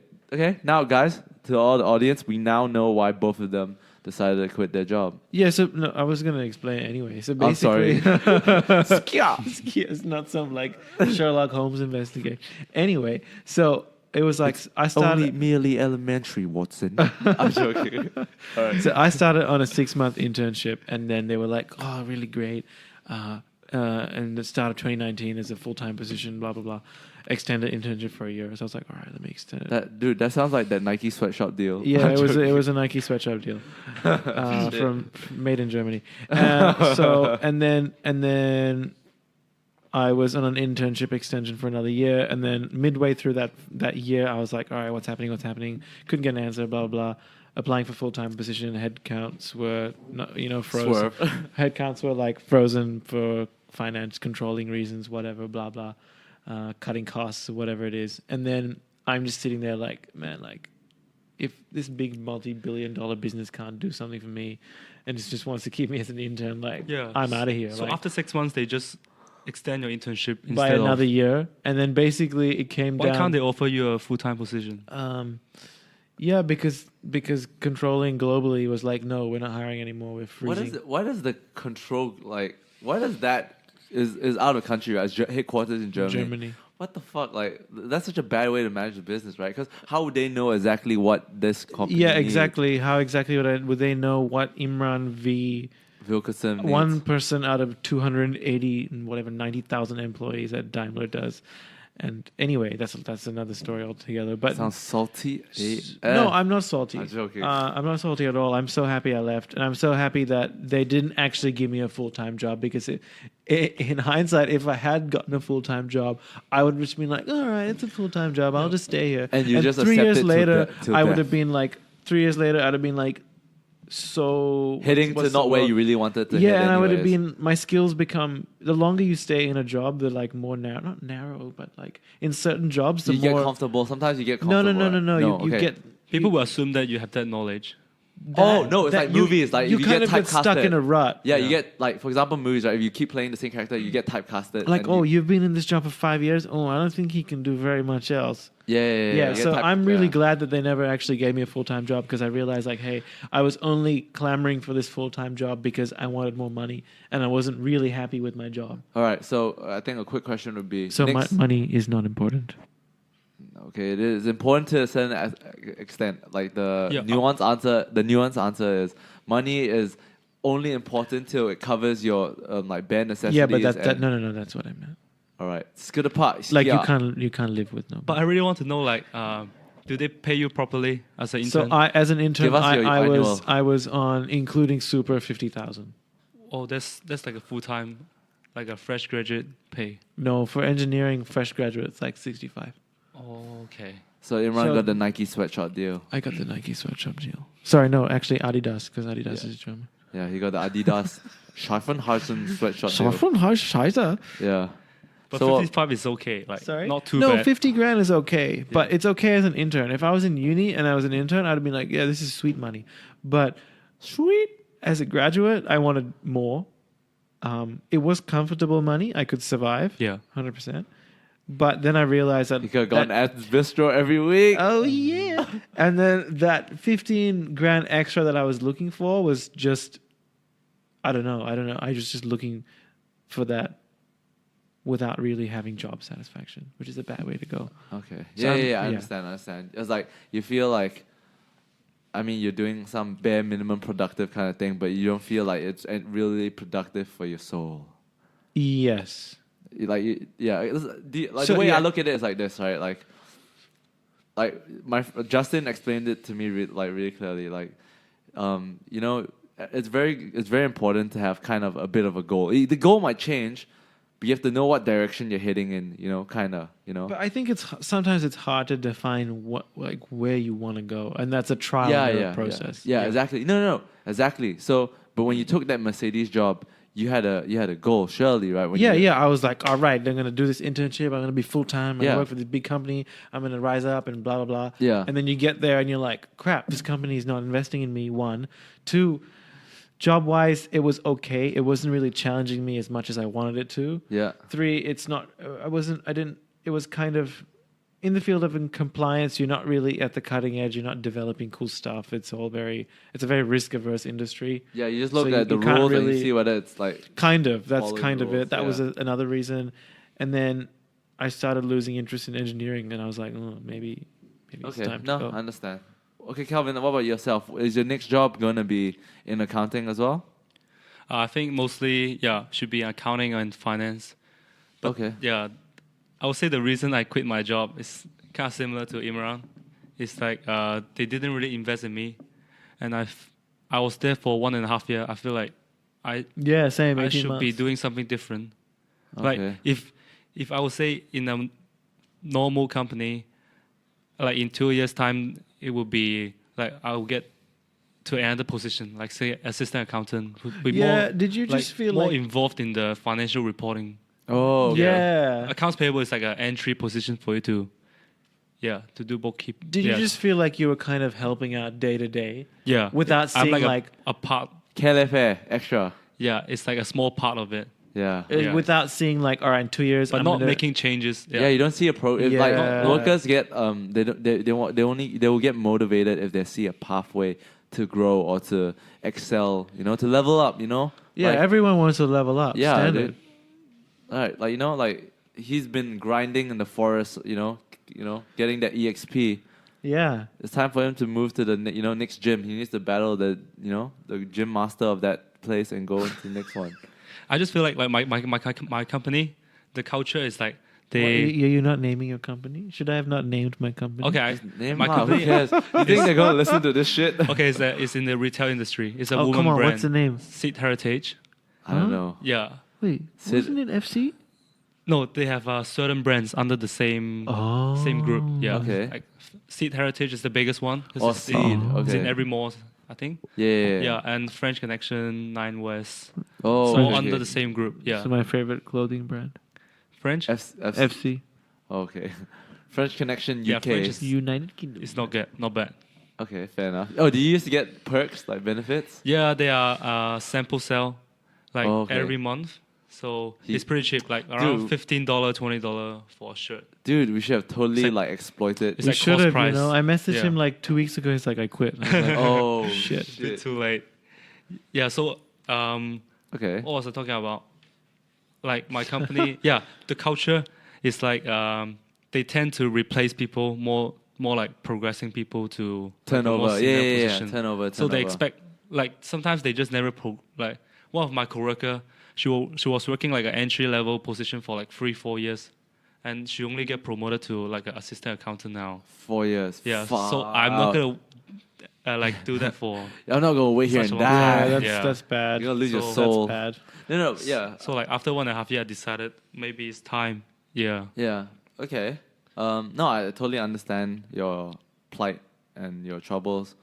Now, guys, to all the audience, we now know why both of them decided to quit their job. Yeah, so no, I was gonna explain it anyway. So I'm sorry. basically, it's not some Sherlock Holmes investigation. Anyway, so it was I started Only merely elementary, Watson. I'm joking. All right. So I started on a 6-month internship, and then they were like, "Oh, really great." And the start of 2019 is a full-time position, blah blah blah. Extended internship for a year. So I was like, all right, let me extend it. That sounds like that Nike sweatshop deal. Yeah, I'm it was joking. a Nike sweatshop deal from made in Germany. And then I was on an internship extension for another year, and then midway through that year, I was like, all right, what's happening? Couldn't get an answer, blah blah. Applying for full-time position, headcounts were frozen. Headcounts were frozen for finance controlling reasons, whatever, blah blah. Cutting costs or whatever it is, and then I'm just sitting there if this big multi-billion-dollar business can't do something for me, and it just wants to keep me as an intern, I'm out of here. So after 6 months, they just extend your internship by instead another of, year, and then basically it came Why down. can't they offer you a full-time position? Yeah, because controlling globally was no, we're not hiring anymore. We're freezing. What is the control What is that? Is out of country, right? It's headquarters in Germany. What the fuck? That's such a bad way to manage the business, right? Because how would they know exactly what this company Yeah, needs? exactly. How exactly would they know what Imran Vilcassim needs? one person out of 280 and 90,000 employees at Daimler does? And anyway, that's another story altogether. But Sounds salty. no, I'm not salty. I'm joking. I'm not salty at all. I'm so happy I left, and I'm so happy that they didn't actually give me a full-time job, because in hindsight, if I had gotten a full-time job, I would have just been like, all right, it's a full-time job. I'll just stay here. And you just 3 years accept it later, till I would death. have been like, 3 years later, I'd have been like, so Hitting what's to the not where word? you really wanted to hit. Yeah, and I would have anyways. been, my skills become, the longer you stay in a job, the like more narrow, not narrow, but like in certain jobs, the You get more. comfortable. Sometimes you get No, comfortable. no. right? You okay. get. People will assume that you have that knowledge. Oh, no, it's like movies, like you if you kind get of get stuck typecasted. in a rut. Yeah, you get like, for example, movies. Right, if you keep playing the same character, you get typecasted. Like, and oh, you've been in this job for 5 years. Oh, I don't think he can do very much else. yeah. you get So I'm really yeah. glad that they never actually gave me a full-time job, because I realized like, hey, I was only clamoring for this full-time job because I wanted more money, and I wasn't really happy with my job. All right, so I think a quick question would be. So next, money is not important. Okay, it is important to a certain extent. Like the Yeah. nuanced answer. The nuanced answer is money is only important till it covers your like bare necessities. Yeah, but that and- no, that's what I meant. All right, scooter park. Like yeah. you can't live with no. But I really want to know, like, do they pay you properly as an So intern? as an intern, Give us your annual. I was on including super 50,000. Oh, that's like a full time, like a fresh graduate pay. No, for engineering, fresh graduates like 65. Oh, okay. So Imran So- got the Nike sweatshop deal. I got the Nike sweatshop deal. Sorry, no, actually Adidas, because Adidas is German. Yeah, he got the Adidas Schaffenhausen sweatshop deal. Scheiße. Yeah. But So- 55 is okay. Like, Sorry? not too no, bad. 50 grand is okay, but it's okay as an intern. If I was in uni and I was an intern, I'd have been like, yeah, this is sweet money. But sweet as a graduate, I wanted more. It was comfortable money. I could survive. Yeah. 100%. But then I realized that He could have gone that- at bistro every week. oh yeah. And then that 15 grand extra that I was looking for was just, I don't know. I was just looking for that without really having job satisfaction, which is a bad way to go. Okay. So Yeah, I'm- I understand. It's like you feel like, I mean, you're doing some bare minimum productive kind of thing, but you don't feel like it's really productive for your soul. Yes. Like, the So, way yeah. I look at it is like this, right? Like Justin explained it to me really clearly. Like, you know, it's very important to have kind of a bit of a goal. The goal might change, but you have to know what direction you're heading in. You know, kind of. You know. But I think sometimes it's hard to define where you want to go, and that's a trial yeah, and error yeah, process. Yeah, exactly. No, exactly. So, but when you took that Mercedes job, you had a goal, surely, right? When Yeah, you, I was like, all right, I'm gonna do this internship. I'm gonna be full time. I'm gonna Yeah. work for this big company. I'm gonna rise up and blah blah blah. Yeah. And then you get there and you're like, crap, this company is not investing in me. 1, 2, job wise, it was okay. It wasn't really challenging me as much as I wanted it to. Yeah. 3, it's not. It was kind of in the field of compliance. You're not really at the cutting edge. You're not developing cool stuff. It's a very risk averse industry. Yeah, you just So look at the you can't rules and really- you see whether it's like Kind of. That's Following kind of rules, it. That yeah. was another reason. And then I started losing interest in engineering, and I was like, oh, maybe it's okay. time No, to I go. understand. Okay, Calvin, what about yourself? Is your next job gonna be in accounting as well? I think mostly, should be accounting and finance. But Okay. yeah, I would say the reason I quit my job is kind of similar to Imran. It's like they didn't really invest in me, and I was there for 1.5 years. I feel like Yeah, same. I 18 should months. be doing something different. Okay. Like if I would say in a normal company, like in 2 years' time, it would be like I will get to another position, like say assistant accountant, would be Yeah, more. did you just feel more like- involved in the financial reporting? Oh, okay. Yeah. Accounts payable is like an entry position for you to do bookkeeping. Did you just feel like you were kind of helping out day to day? Without I'm seeing like like a part. KLFA, extra. Yeah, it's like a small part of it, Yeah. Yeah. without seeing like, all right, in 2 years, but I'm not gonna- making changes. Yeah, you don't see a pro. If like Yeah. workers get they will get motivated if they see a pathway to grow or to excel. You know, to level up. You know. Yeah, Like, everyone wants to level up. yeah. Standard. Dude. All right, like you know, like he's been grinding in the forest. You know, getting that EXP. Yeah. It's time for him to move to the next gym. He needs to battle the gym master of that place and go into the next one. I just feel like my company, the culture is like You're not naming your company? Should I have not named my company? Okay, Name my lah, who company. cares? You think they're gonna listen to this shit? Okay, it's in the retail industry. It's a Oh, woman come on. brand. What's the name? Seed Heritage. I don't Huh? know. Yeah. Wait, Sid- wasn't it FC? No, they have certain brands under the same group. Yeah. Okay. Like Seed Heritage is the biggest one. 'cause Oh, it's Seed. in- It's in Okay. every mall, I think. Yeah. Yeah, and French Connection, Nine West. Oh, So okay. under the same group. Yeah. It's my favorite clothing brand. French? FC. Okay. French Connection Yeah, UK. French is- United Kingdom. It's not bad. Okay, fair enough. Oh, do you used to get perks like benefits? Yeah, they are sample sell like Oh, okay. every month. So He- it's pretty cheap, like around Dude. $15, $20 for a shirt. Dude, we should have totally It's like exploited. It's We like should cost have, price. I messaged Yeah. him like 2 weeks ago. He's like, I quit. I was like, Oh shit. shit. Too late. Yeah, so Okay. what was I talking about? Like my company, yeah, the culture is like they tend to replace people more like progressing people to like, a more Turnover. senior Yeah. position. Turnover. So they expect like sometimes they just never like one of my coworker, she was working like an entry level position for like 3-4 years, and she only get promoted to like an assistant accountant now. 4 years. Yeah, so I'm not gonna like do that for. I'm not gonna wait here Such and a long Yeah, die. time. that's bad. You're gonna lose your So- soul. That's bad. No, yeah. So like after 1.5 years, I decided maybe it's time. Yeah. Yeah. Okay. No, I totally understand your plight and your troubles.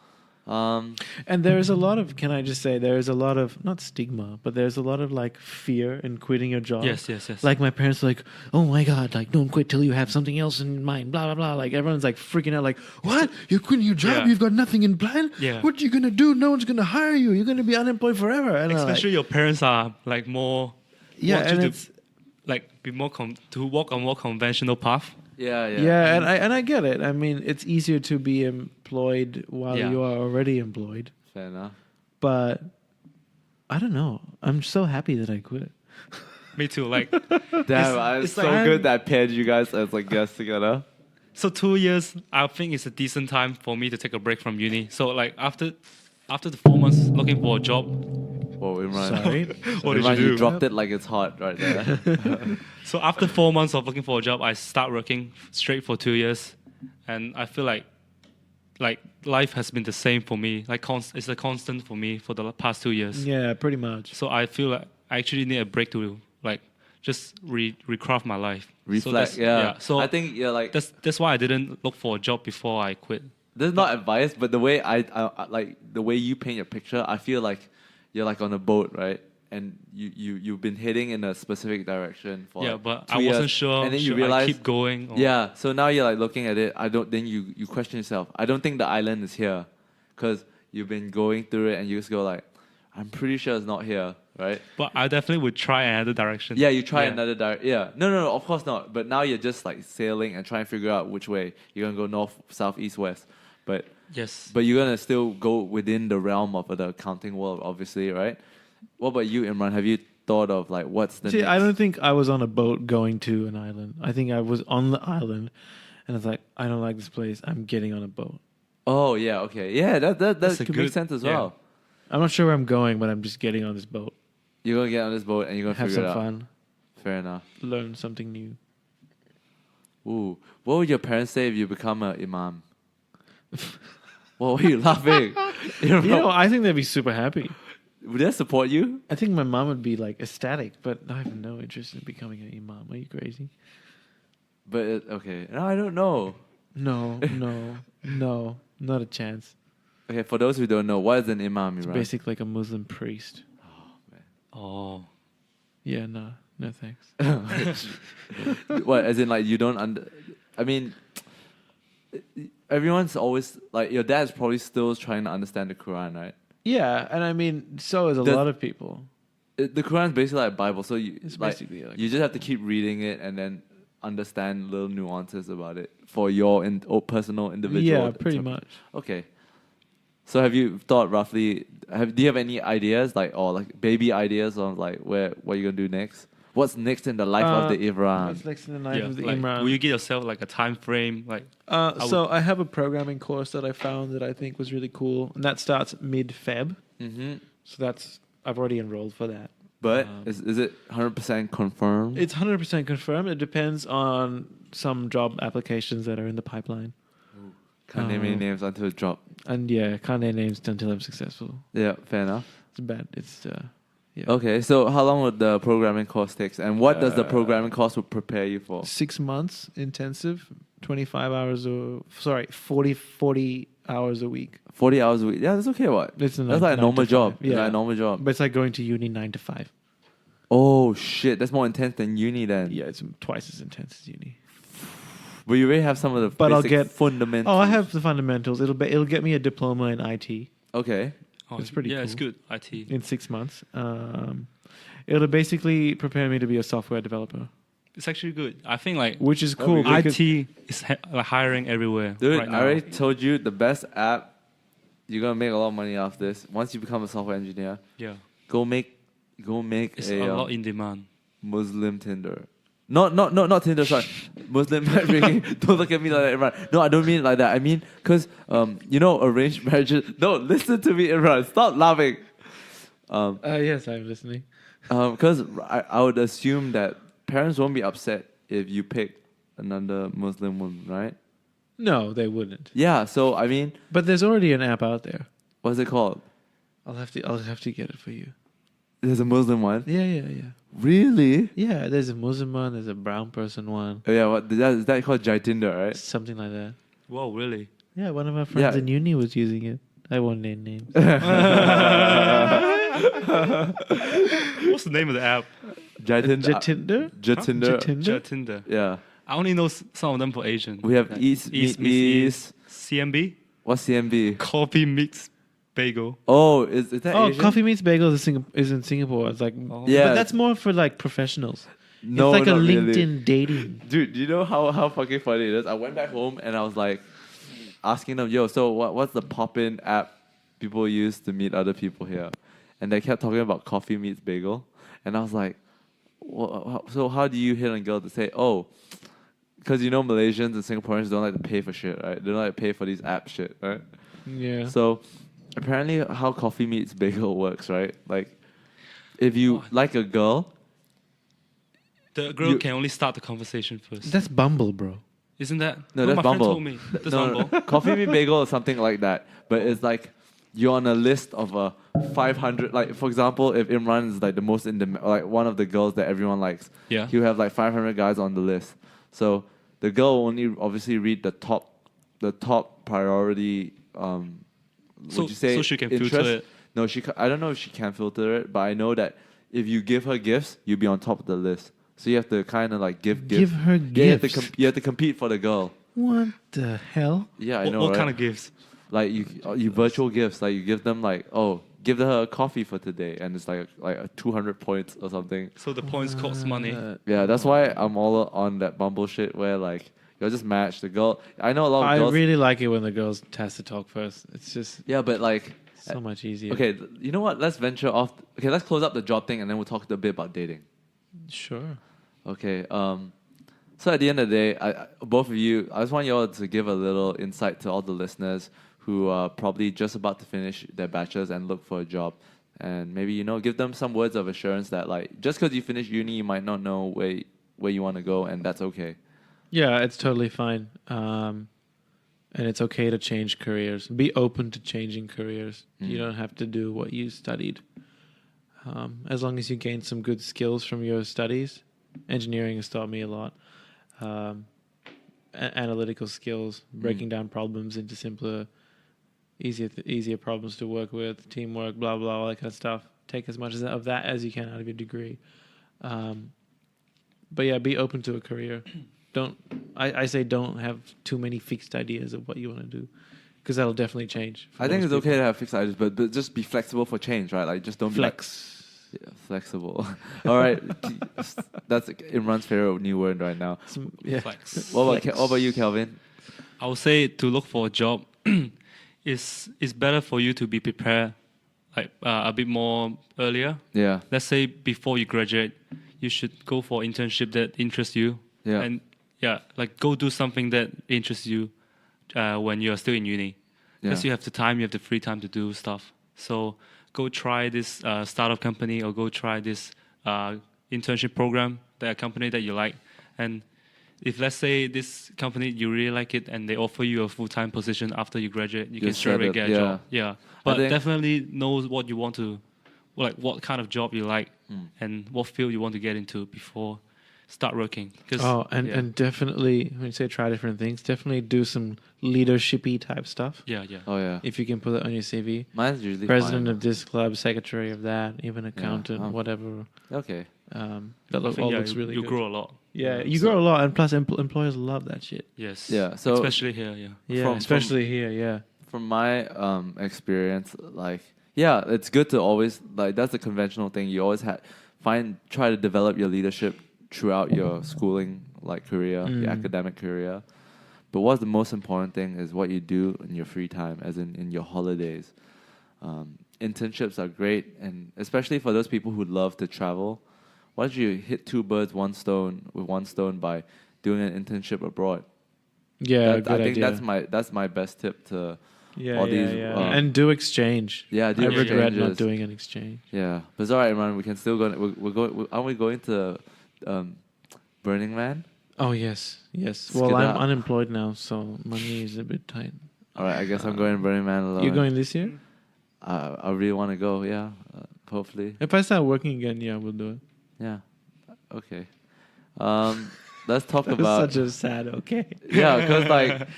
And there is a lot of, can I just say, there is a lot of, not stigma, but there's a lot of like fear in quitting your job. Yes. Like my parents were like, oh my God, like don't quit till you have something else in mind, blah, blah, blah. Like everyone's like freaking out, like, what? You're quitting your job? Yeah. You've got nothing in plan? Yeah. What you going to do? No one's going to hire you. You're going to be unemployed forever. And I'm like, Especially your parents are like more. yeah, want you and to it's, like be more to walk a more conventional path. Yeah. yeah, and I get it. I mean, it's easier to be employed while Yeah. you are already employed. Fair enough. But I don't know. I'm so happy that I quit. Me too. Like Damn, it's it's so like- good that I paired you guys as like guests together. so 2 years, I think it's a decent time for me to take a break from uni. So like after the 4 months looking for a job, Whoa, Imran. Sorry. what did Imran, you do? dropped it like it's hot right there. So after 4 months of looking for a job, I start working straight for 2 years, and I feel like life has been the same for me. Like it's a constant for me for the past 2 years. Yeah, pretty much. So I feel like I actually need a break to like just recraft my life. So Reflect. that's- So I think you're like that's why I didn't look for a job before I quit. this is not advice, but the way I like the way you paint your picture, I feel like you're like on a boat, right? And you've been heading in a specific direction for Yeah, like but 2 I wasn't years, sure. and then you should realize I keep going. Or, yeah. So now you're like looking at it. Then you question yourself. I don't think the island is here, because you've been going through it, and you just go like, I'm pretty sure it's not here, right? But I definitely would try another direction. Yeah, you try another direction. Yeah, no, of course not. But now you're just like sailing and trying to figure out which way you're gonna go, north, south, east, west. Yes. But you're gonna still go within the realm of the accounting world, obviously, right? What about you, Imran? Have you thought of like what's the See, next? I don't think I was on a boat going to an island. I think I was on the island, and it's like, I don't like this place. I'm getting on a boat. Oh yeah, okay, yeah, that That's a could make good- sense as yeah. well. I'm not sure where I'm going, but I'm just getting on this boat. You're gonna get on this boat and you're gonna Have figure some it out. fun. Fair enough. Learn something new. Ooh, what would your parents say if you become an imam? What were you laughing? You know, I think they'd be super happy. Would they support you? I think my mom would be like ecstatic, but I have no interest in becoming an imam. Are you crazy? But okay, no, I don't know. No, not a chance. Okay, for those who don't know, what is an imam, It's Imran? basically like a Muslim priest. Oh. Yeah, no thanks. What, as in like you don't I mean, everyone's always like your dad's probably still trying to understand the Quran, right? Yeah, and I mean, so is a The- lot of people. The Quran's basically like a Bible, so It's like, basically like you just have to keep reading it and then understand little nuances about it for your personal individual. yeah, pretty much. Okay. So have you thought roughly? Do you have any ideas or baby ideas on like what you're gonna do next? What's next in the life of the Imran? What's next in the life Yeah. of the Like, Imran? will you give yourself like a time frame? Like So I have a programming course that I found that I think was really cool, and that starts mid-Feb. Mm-hmm. So I've already enrolled for that. But is it 100% confirmed? It's 100% confirmed. It depends on some job applications that are in the pipeline. Can't name any names until it drop. And yeah, can't name names until I'm successful. Yeah, fair enough. It's bad. It's yeah. Okay, so how long would the programming course take? And what does the programming course would prepare you for? 6 months intensive, 25 hours or 40 hours a week. 40 hours a week. Yeah, that's okay. What? It's That's like a normal job. Yeah, Like a normal job. But it's like going to uni 9 to 5. Oh shit, that's more intense than uni then. Yeah, it's twice as intense as uni. But you already have some of the But I'll basic get fundamentals. Oh, I have the fundamentals. It'll get me a diploma in IT Okay. Oh, It's pretty Yeah, it's cool. good. IT. in 6 months. It'll basically prepare me to be a software developer, It's actually good. I think like which is cool. really? because- IT is like hiring everywhere. Dude, right I now. already told you the best app. You're gonna make a lot of money off this. Once you become a software engineer, Yeah, go make it's a a lot in demand. Muslim Tinder. Not Tinder. Sorry, Muslim matchmaking. Don't look at me like that, Imran. No, I don't mean it like that. I mean, cause arranged marriages. No, listen to me, Imran. Stop laughing. yes, I'm listening. Because I would assume that parents won't be upset if you pick another Muslim woman, right? No, they wouldn't. Yeah. So I mean, But there's already an app out there. what's it called? I'll have to get it for you. There's a Muslim one. Yeah. Really? Yeah, there's a Muslim one. There's a brown person one. Oh, yeah. What is that called? Jai Tinder, right? Something like that. Whoa, really? Yeah, one of our friends Yeah. in uni was using it. I won't name names. What's the name of the app? Jai Tinder. Jatinder? Jatinder. Jatinder? Tinder. Yeah. I only know some of them for Asian. We have Like East, East, Meet Miss East. CMB, What's CMB? Coffee Mix Bagel. Oh, is that Oh, Asian? Coffee Meets Bagel is in Singapore. It's like, Yeah. but that's more for like professionals. No, it's like a not LinkedIn really. dating. Dude, do you know how fucking funny it is? I went back home and I was like asking them, yo, so what's the pop-in app people use to meet other people here? And they kept talking about Coffee Meets Bagel. And I was like, so how do you hit on a girl to say, oh, because Malaysians and Singaporeans don't like to pay for shit, right? They don't like to pay for these app shit, right? Yeah. So apparently how Coffee Meets Bagel works, right? Like if you like a girl, The girl You- can only start the conversation first. That's Bumble, bro. Isn't that? No, that's my Bumble. friend told me. That's no, Bumble. Coffee Meet Bagel is something like that. But it's like you're on a list of 500. Like for example, if Imran is like the most like one of the girls that everyone likes, Yeah. he'll have like 500 guys on the list. So the girl will only obviously read the top priority. So- would you say so she can interest? filter it? No, I don't know if she can filter it, but I know that if you give her gifts, you'll be on top of the list. So you have to kind of like give her Yeah, you have to gifts. you have to compete for the girl. What the hell? Yeah, I What, know. what right? kind of gifts? Like you virtual gifts, like you give them like, oh, give her a coffee for today, and it's like a 200 points or something. So the points cost money. Yeah, that's why I'm all on that Bumble shit where like you'll just match the girl. I know a lot of I girls. really like it when the girls has to talk first. It's just Yeah, but like, so much easier. okay, you know what? Let's venture off. Okay, let's close up the job thing, and then we'll talk a bit about dating. Sure. Okay. So at the end of the day, both of you, I just want you all to give a little insight to all the listeners who are probably just about to finish their bachelor's and look for a job, and maybe give them some words of assurance that like just because you finish uni, you might not know where you want to go, and that's okay. Yeah, it's totally fine. And it's okay to change careers. Be open to changing careers. You don't have to do what you studied. As long as you gain some good skills from your studies. Engineering has taught me a lot. Analytical skills, breaking down problems into simpler, easier problems to work with, teamwork, blah, blah, all that kind of stuff. Take as much of that as you can out of your degree. But yeah, be open to a career. I say don't have too many fixed ideas of what you want to do, because that'll definitely change. I think it's okay to have fixed ideas, but just be flexible for change, right? Like just don't Flex. be like, flexible. All right, that's Imran's favorite new word right now. Yeah. Flex. What about you, Calvin? I would say to look for a job is better for you to be prepared like a bit more earlier. Yeah, Let's say before you graduate, you should go for internship that interests you. Yeah. And like go do something that interests you when you're still in uni. Because you have the time, you have the free time to do stuff. So go try this startup company or go try this internship program, the company that you like. And if let's say this company, you really like it and they offer you a full-time position after you graduate, you can straight away get a job. Yeah. But definitely know what you want to, like what kind of job you like and what field you want to get into before start working. And definitely, when you say try different things, definitely do some leadership-y type stuff. Yeah. Oh yeah. If you can put it on your CV. Mine's usually President fine. of this club, secretary of that, even accountant, whatever. Okay. That looks really you good. grow a lot. Yeah, you grow a lot, and plus employers love that shit. Yes. Yeah. So especially here. Yeah. Yeah, especially here. Yeah. From my experience, like, yeah, it's good to always, like, that's the conventional thing. You always try to develop your leadership throughout your schooling, like, career, your academic career. But what's the most important thing is what you do in your free time, as in your holidays. Internships are great, and especially for those people who love to travel. Why don't you hit two birds with one stone by doing an internship abroad? Yeah, I think idea. that's my best tip to Yeah, all these. and do exchange. Yeah, do I regret not exchanges. doing an exchange. Yeah, but it's alright, man. We can still go. We're going. Aren't we going to Burning Man? Oh yes. Skid Well, I'm up. unemployed now, so money is a bit tight. All right, I guess I'm going to Burning Man alone. You're going this year? I really want to go. Yeah, hopefully. If I start working again, yeah, we'll do it. Yeah. Okay. Let's talk That was about. such a sad okay. Yeah, because like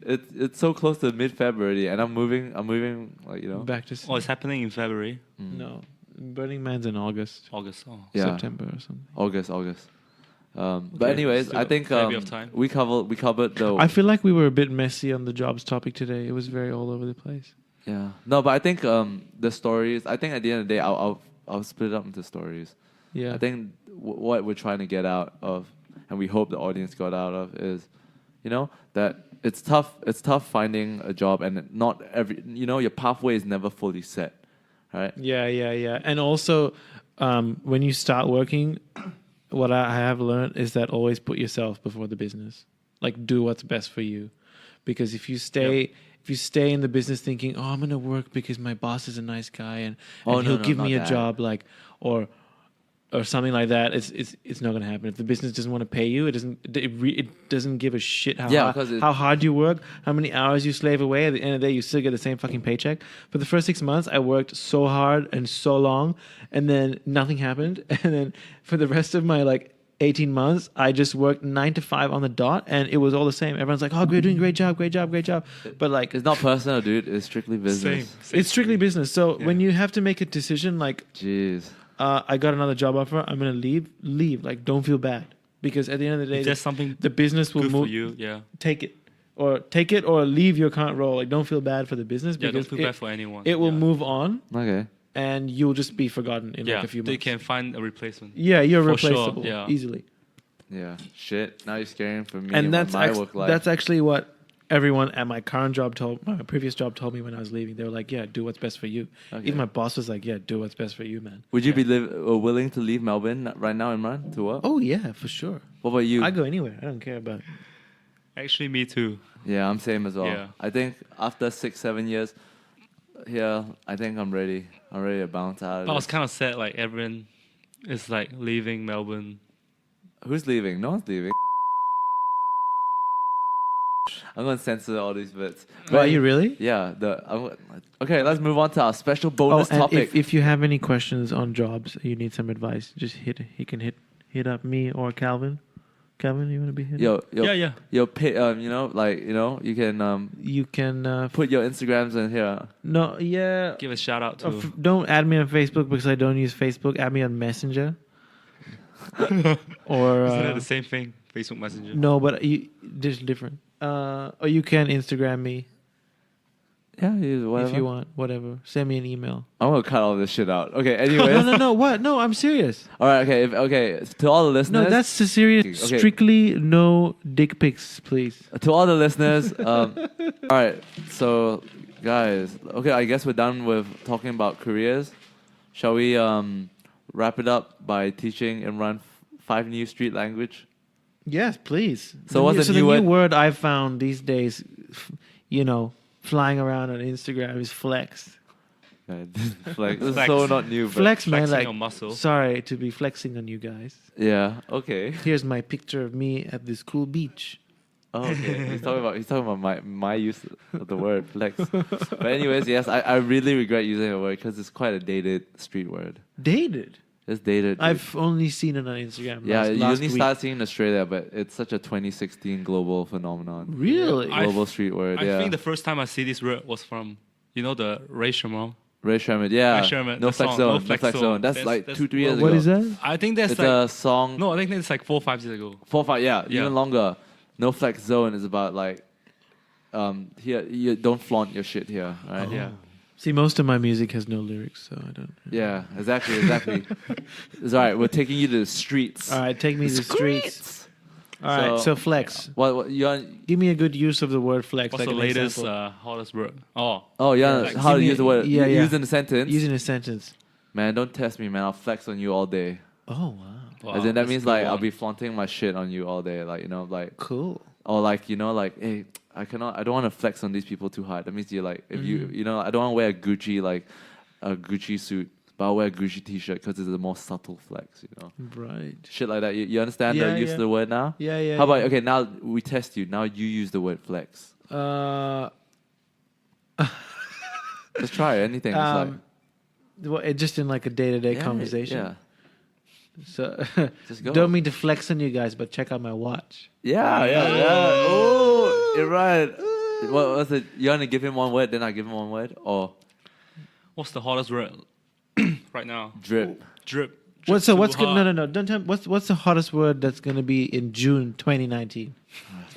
it's so close to mid-February, and I'm moving. Like, you know. Back to Oh, it's happening in February, no. Burning Man's in August, August. Oh. Yeah. September or something. August. But Okay, anyways, still I think fair bit of time. we covered the. I feel like we were a bit messy on the jobs topic today. It was very all over the place. Yeah. No, but I think the stories. I think at the end of the day, I'll split it up into stories. Yeah. I think what we're trying to get out of, and we hope the audience got out of, is, you know, that it's tough. It's tough finding a job, and not every. You know, your pathway is never fully set, right? Yeah. And also, when you start working, what I have learned is that always put yourself before the business. Like, do what's best for you, because if you stay in the business thinking, oh, I'm gonna work because my boss is a nice guy and he'll give me a job, like, or something like that, it's not gonna happen. If the business doesn't want to pay you, it doesn't give a shit how hard you work, how many hours you slave away. At the end of the day, you still get the same fucking paycheck. For the first 6 months, I worked so hard and so long, and then nothing happened. And then for the rest of my 18 months, I just worked 9 to 5 on the dot, and it was all the same. Everyone's like, "Oh, you're doing great job." But It's not personal, dude. It's strictly business. Same. it's strictly business. So when you have to make a decision, Jeez. I got another job offer, I'm gonna leave. Like, don't feel bad, because at the end of the day, If there's something the business will good move. for you, yeah. Take it or leave your current role. Like, don't feel bad for the business, Yeah, because don't feel bad for anyone. it will yeah. move on, Okay. and you'll just be forgotten in Yeah, a few they months. can find a replacement. Yeah, you're For sure, replaceable yeah. easily. Yeah. Shit. Now you're scaring for me. And that's my work life. that's actually what everyone at my previous job told me when I was leaving. They were like, "Yeah, do what's best for you." Okay. Even my boss was like, "Yeah, do what's best for you, man." Would you be willing to leave Melbourne right now, Imran, to work? Oh yeah, for sure. What about you? I go anywhere. I don't care about. Actually, me too. Yeah, I'm same as well. Yeah. I think after 6-7 years here, I think I'm ready. I'm ready to bounce out of But I was this. kind of sad, like everyone is like leaving Melbourne. Who's leaving? No one's leaving. I'm gonna censor all these bits. Are you really? Yeah. Okay, let's move on to our special bonus and topic. if you have any questions on jobs, you need some advice, just hit up me or Calvin. Calvin, you want to be hit? Yo, Yeah. you can You can put your Instagrams in here. no, yeah. Give a shout out to. Don't add me on Facebook, because I don't use Facebook. Add me on Messenger. Or Isn't that the same thing? Facebook Messenger. no, but there's different. Or you can Instagram me Yeah, whatever. if you want. Whatever. Send me an email. I'm gonna cut all this shit out. Okay. Anyways. No. What? No, I'm serious. All right. Okay. To all the listeners. No, that's the serious. Okay. Strictly no dick pics, please. To all the listeners. All right. So, guys. Okay. I guess we're done with talking about careers. Shall we wrap it up by teaching Imran 5 new street language? Yes, please. So what's the the new new word I found these days, flying around on Instagram is flex. Man, like this is so not new. But Flex, man. Flexing Like, your muscle. sorry to be flexing on you guys. yeah, okay. Here's my picture of me at this cool beach. Oh, okay. He's talking about my use of the word flex. But anyways, yes, I really regret using the word because it's quite a dated street word. Dated. It's dated. I've only seen it on Instagram. yeah, last you only week. start seeing in Australia, but it's such a 2016 global phenomenon. Really? Global street word. I yeah. think the first time I see this word was from, the Ray Sherman. Ray Sherman, yeah. Ray Sherman, No the flex song, zone. No No Flex flex Zone. zone. That's That's- like that's- 2-3 years What ago. is that? I think that's It's like a song. no, I think it's like 4 or 5 years ago. 4-5. Yeah, Yeah. even longer. No flex zone is about like, here you don't flaunt your shit here, right? Yeah. See, most of my music has no lyrics, so I don't. Yeah, exactly. It's all right. We're taking you to the streets. All right, take me to the streets. All right, so flex. What you want? Give me a good use of the word flex. What's like the an latest example. hottest word? Oh, Oh yeah, like, how to give me use the word? yeah, yeah. Use in a sentence. Using a sentence. Man, don't test me, man. I'll flex on you all day. Oh wow, wow, As in that that's means a good like I'll one. be flaunting my shit on you all day, like like cool. or like like hey, I don't want to flex on these people too hard. That means you're like if Mm-hmm. I don't want to wear a Gucci suit, but I'll wear a Gucci t-shirt because it's a more subtle flex, Right. shit like that. You understand Yeah, the use yeah. of the word now? Yeah, yeah. How about okay? Now we test you. Now you use the word flex. Just try anything. It's like, just in like a day-to-day yeah, conversation. Yeah, So just go. don't mean to flex on you guys, but check out my watch. Yeah. Oh, you're right. What was it? You want to give him one word, then I give him one word, or What's the hottest word right now? drip? Drip. What's Drip what's too good? No, hard. no, no. Don't tell me. What's the hottest word that's gonna be in June 2019?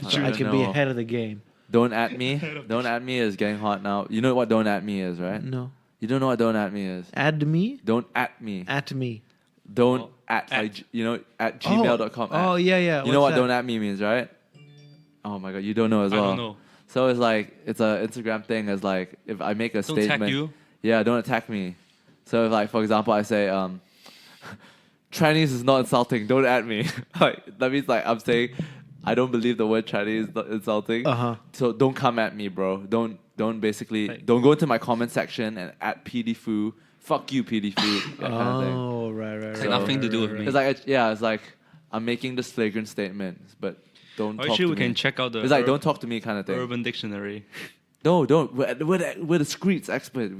So I can be ahead of the game. Don't at me. Don't at me is getting hot now. You know what don't at me is, right? No. You don't know what don't at me is. Add me. Don't at me. At me. Don't Oh, at. at. Like, at gmail.com. Oh yeah, yeah. You know what What's that? don't at me means, right? Oh my god, you don't know as I well. don't know. So it's like it's a Instagram thing. As like if I make a Don't statement, tag you. yeah, don't attack me. So if like for example, I say Chinese is not insulting. Don't at me. Like that means like I'm saying I don't believe the word Chinese is not insulting. Uh-huh. So don't come at me, bro. Don't basically Like- don't go into my comment section and at PDFoo. Fuck you, PDFoo. That kind of thing. Oh right. It's like nothing to do with me. It's like it's like I'm making this flagrant statement, but don't talk Actually, to we me. can check out the It's like don't talk to me kind of thing. Urban Dictionary. No, don't. We're the streets expert.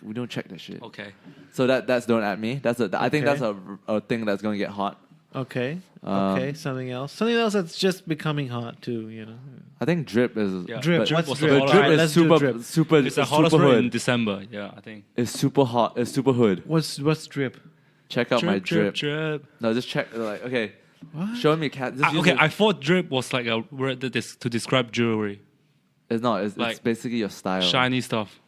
We don't check that shit. Okay. So that's don't at me. I think Okay. that's a thing that's gonna get hot. Okay. Um, Okay. Something else. Something else that's just becoming hot too. I think drip is Yeah. Drip. but- What's was drip? the But hottest- drip Alright, is let's do super drip. super. It's the hottest super word in hood. December. Yeah, I think. It's super hot. It's super hood. What's drip? Check out my drip. drip. No, just check. Like okay, What? show me cat. Just use Okay, it. I thought drip was like a word that is to describe jewelry, It's not. It's like, basically your style. shiny stuff.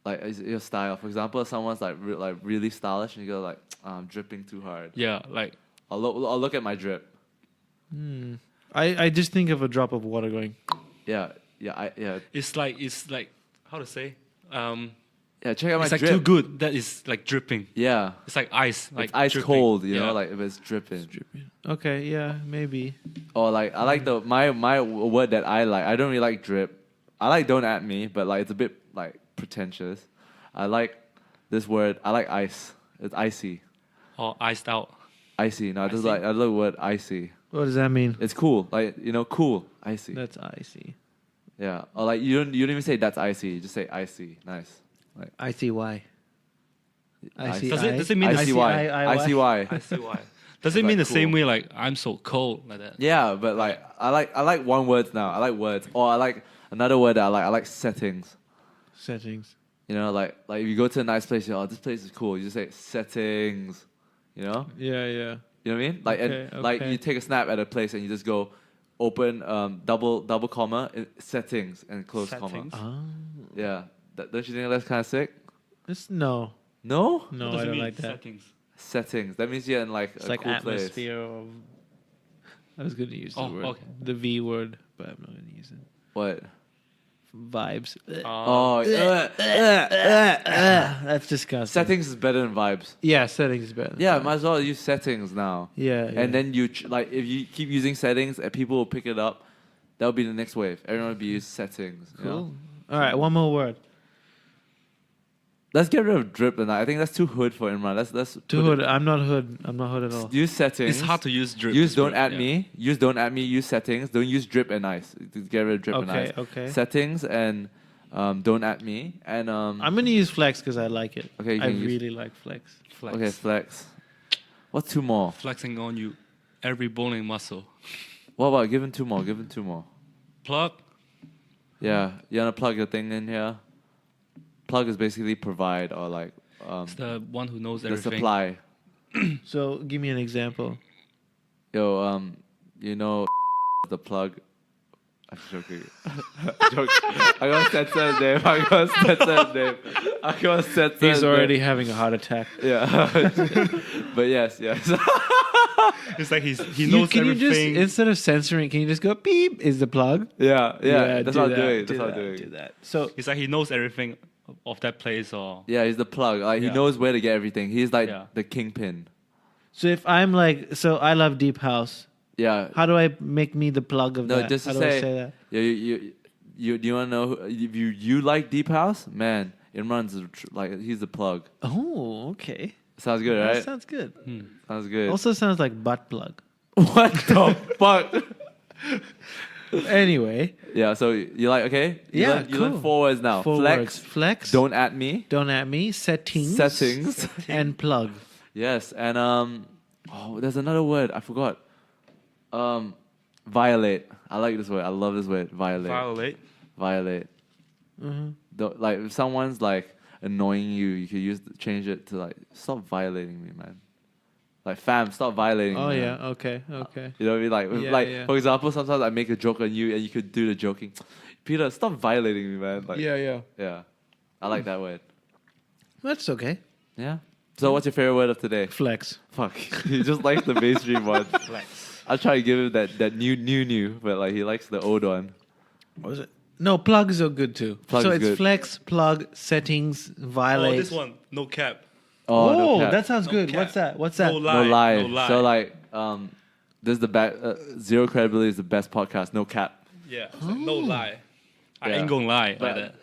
Like it's your style. For example, if someone's like really stylish, and you go like, I'm dripping too hard. Yeah, like I'll look at my drip. I just think of a drop of water going. Yeah. it's like how to say? Yeah, check out my It's like drip. too good that is like dripping. Yeah. It's like ice, like It's ice dripping. cold, Yeah. like if it's dripping. Okay. Yeah. Maybe. Or like I like my word that I like. I don't really like drip. I like don't at me, but like it's a bit like pretentious. I like this word. I like ice. It's icy. or iced out. Icy. No, I just Icy? like I love the word icy. What does that mean? It's cool. Like cool. Icy. That's icy. Yeah. Or like you don't even say that's icy. You just say icy. Nice. Like I see why. I see. Does it mean I the see same- why. I see why. I see why. Does it It's mean like the same cool. way like I'm so cold like that? Yeah, but like I like one words now. I like words. Or I like another word that I like. I like settings. Settings. Like if you go to a nice place, this place is cool. You just say settings. Yeah. Yeah. You know what I mean? Like and like Okay. you take a snap at a place and you just go open double comma settings and close Settings? comma. Yeah. Don't you think that's kind of sick? No. No? No, What does I it don't mean, like that. Settings. Settings. That means you're in like It's a like cool place. atmosphere of. I was going to use the Oh, word, okay. the V word, but I'm not going to use it. What? Vibes. Oh, That's disgusting. settings is better than vibes. Yeah, settings is better. Yeah, might as well use settings now. Yeah. And then you like if you keep using settings and people will pick it up, that'll be the next wave. Everyone will be using settings. you know? Cool. All right, one more word. Let's get rid of drip and I think that's too hood for Imran. Let's Too put hood. it- I'm not hood. I'm not hood at all. Use settings. It's hard to use drip. Use don't Yeah. add me. Use don't add me. Use settings. Don't use drip and ice. Get rid of drip and Okay, ice. okay. Settings and don't add me and I'm gonna use flex because I like it. Okay, you I can use- really like flex. Flex. okay flex. What's two more? Flexing on you, every bone and muscle. What about give him two more? Give him two more. Plug. Yeah, you wanna plug your thing in here? Plug is basically provide or like It's the one who knows the everything. supply. So give me an example. Yo, you know the plug. I'm joking. I'm gonna censor his name. I'm gonna censor his He's name. already having a heart attack. Yeah. But yes. It's like he knows Can you just everything. instead of censoring, can you just go beep? Is the plug? Yeah. That's do what I'm that, doing. do That's what I'm that, doing. do that. So It's like he knows everything of that place or. Yeah, he's the plug. Like he Yeah. knows where to get everything. He's like Yeah. the kingpin. so if I'm like, so I love deep house. Yeah. How do I make me the plug of No, that? just to How do I say- say that? Yeah, you want to know if you like deep house? Man, Imran's like he's the plug. Oh, okay. Sounds good, That right? sounds good. Sounds good. Also sounds like butt plug. What the fuck? Anyway, Yeah, so you like okay? You Yeah, learn, you learn cool. 4 words now. four Flex. words. Flex. Don't at me. Don't at me. Settings. Settings. And plug. Yes, and there's another word I forgot. Violate. I like this word. I love this word. Violate. Violate. Violate. Like if someone's like annoying you, you could change it to like stop violating me, man. Like fam, stop violating Oh me. yeah. man. Okay. Okay. You know what I mean? Yeah, Like yeah. for example, sometimes I make a joke on you and you could do the joking. Peter, stop violating me, man. Like, Yeah. yeah. I like that word. That's okay. Yeah. So what's your favorite word of today? Flex. Fuck. He just likes the mainstream one. Flex. I'll try to give him that new, but like he likes the old one. What was it? No, plugs are good too. Plug so is it's good. flex, plug, settings, violate. Oh, this one. No cap. Oh, no cap. that sounds No good. cap. What's that? What's that? No No lie. lie. No lie. So like, this is the Zero Credibility is the best podcast. No cap. Yeah. It's like, no lie. I Yeah. ain't gonna lie But- like that.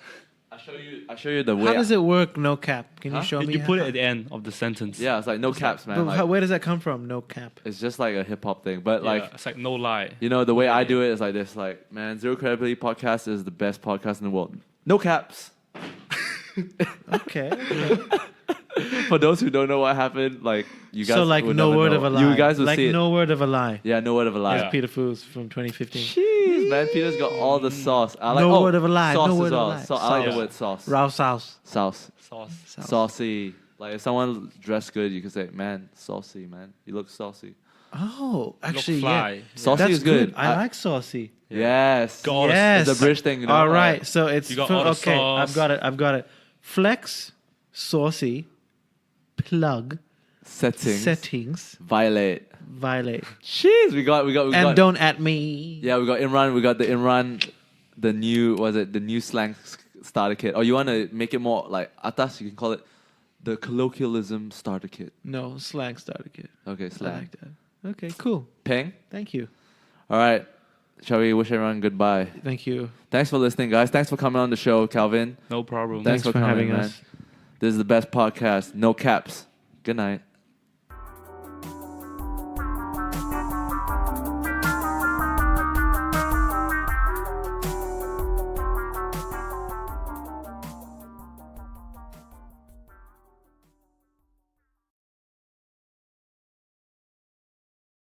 I'll show you the way. How does it work? No cap. Can Huh? you show me? You put it how? at the end of the sentence. Yeah, it's like no caps, man. But Like, where does that come from? No cap. it's just like a hip hop thing. But Yeah, like, it's like no lie. you know, the way I do it is like this. Like, man, Zero Credibility podcast is the best podcast in the world. No caps. Okay. For those who don't know what happened, like you guys. So like would no never word know. of a lie. You guys will like see it. no word of a lie. Yeah, no word of a lie. That's Peter Foos from 2015. Jeez, man, Peter's got all the sauce. I like No word of a lie, Sauce no as word of a well. lie. So, I like Sauce. the word sauce. Rao sauce. Sauce. Sauce. Saucy. Like if someone dressed good, you could say, "Man, saucy, man. You look saucy." Oh, actually, fly. yeah. Saucy That's is good. I like saucy. Yes. Got all the- Yes. It's a British thing, you know. All right. So it's You got all the okay. sauce. I've got it. Flex, saucy, plug, settings, Violate. violate, Jeez, we got. and don't at me. Yeah, we got Imran. We got the Imran, the new the new slang starter kit. Or you want to make it more like atas? You can call it the colloquialism starter kit. No, slang starter kit. Okay, I slang. like that. Okay, cool. Peng. Thank you. All right. Shall we wish everyone goodbye? Thank you. Thanks for listening, guys. Thanks for coming on the show, Calvin. No problem. Thanks for coming, having man. us. This is the best podcast. No caps. Good night.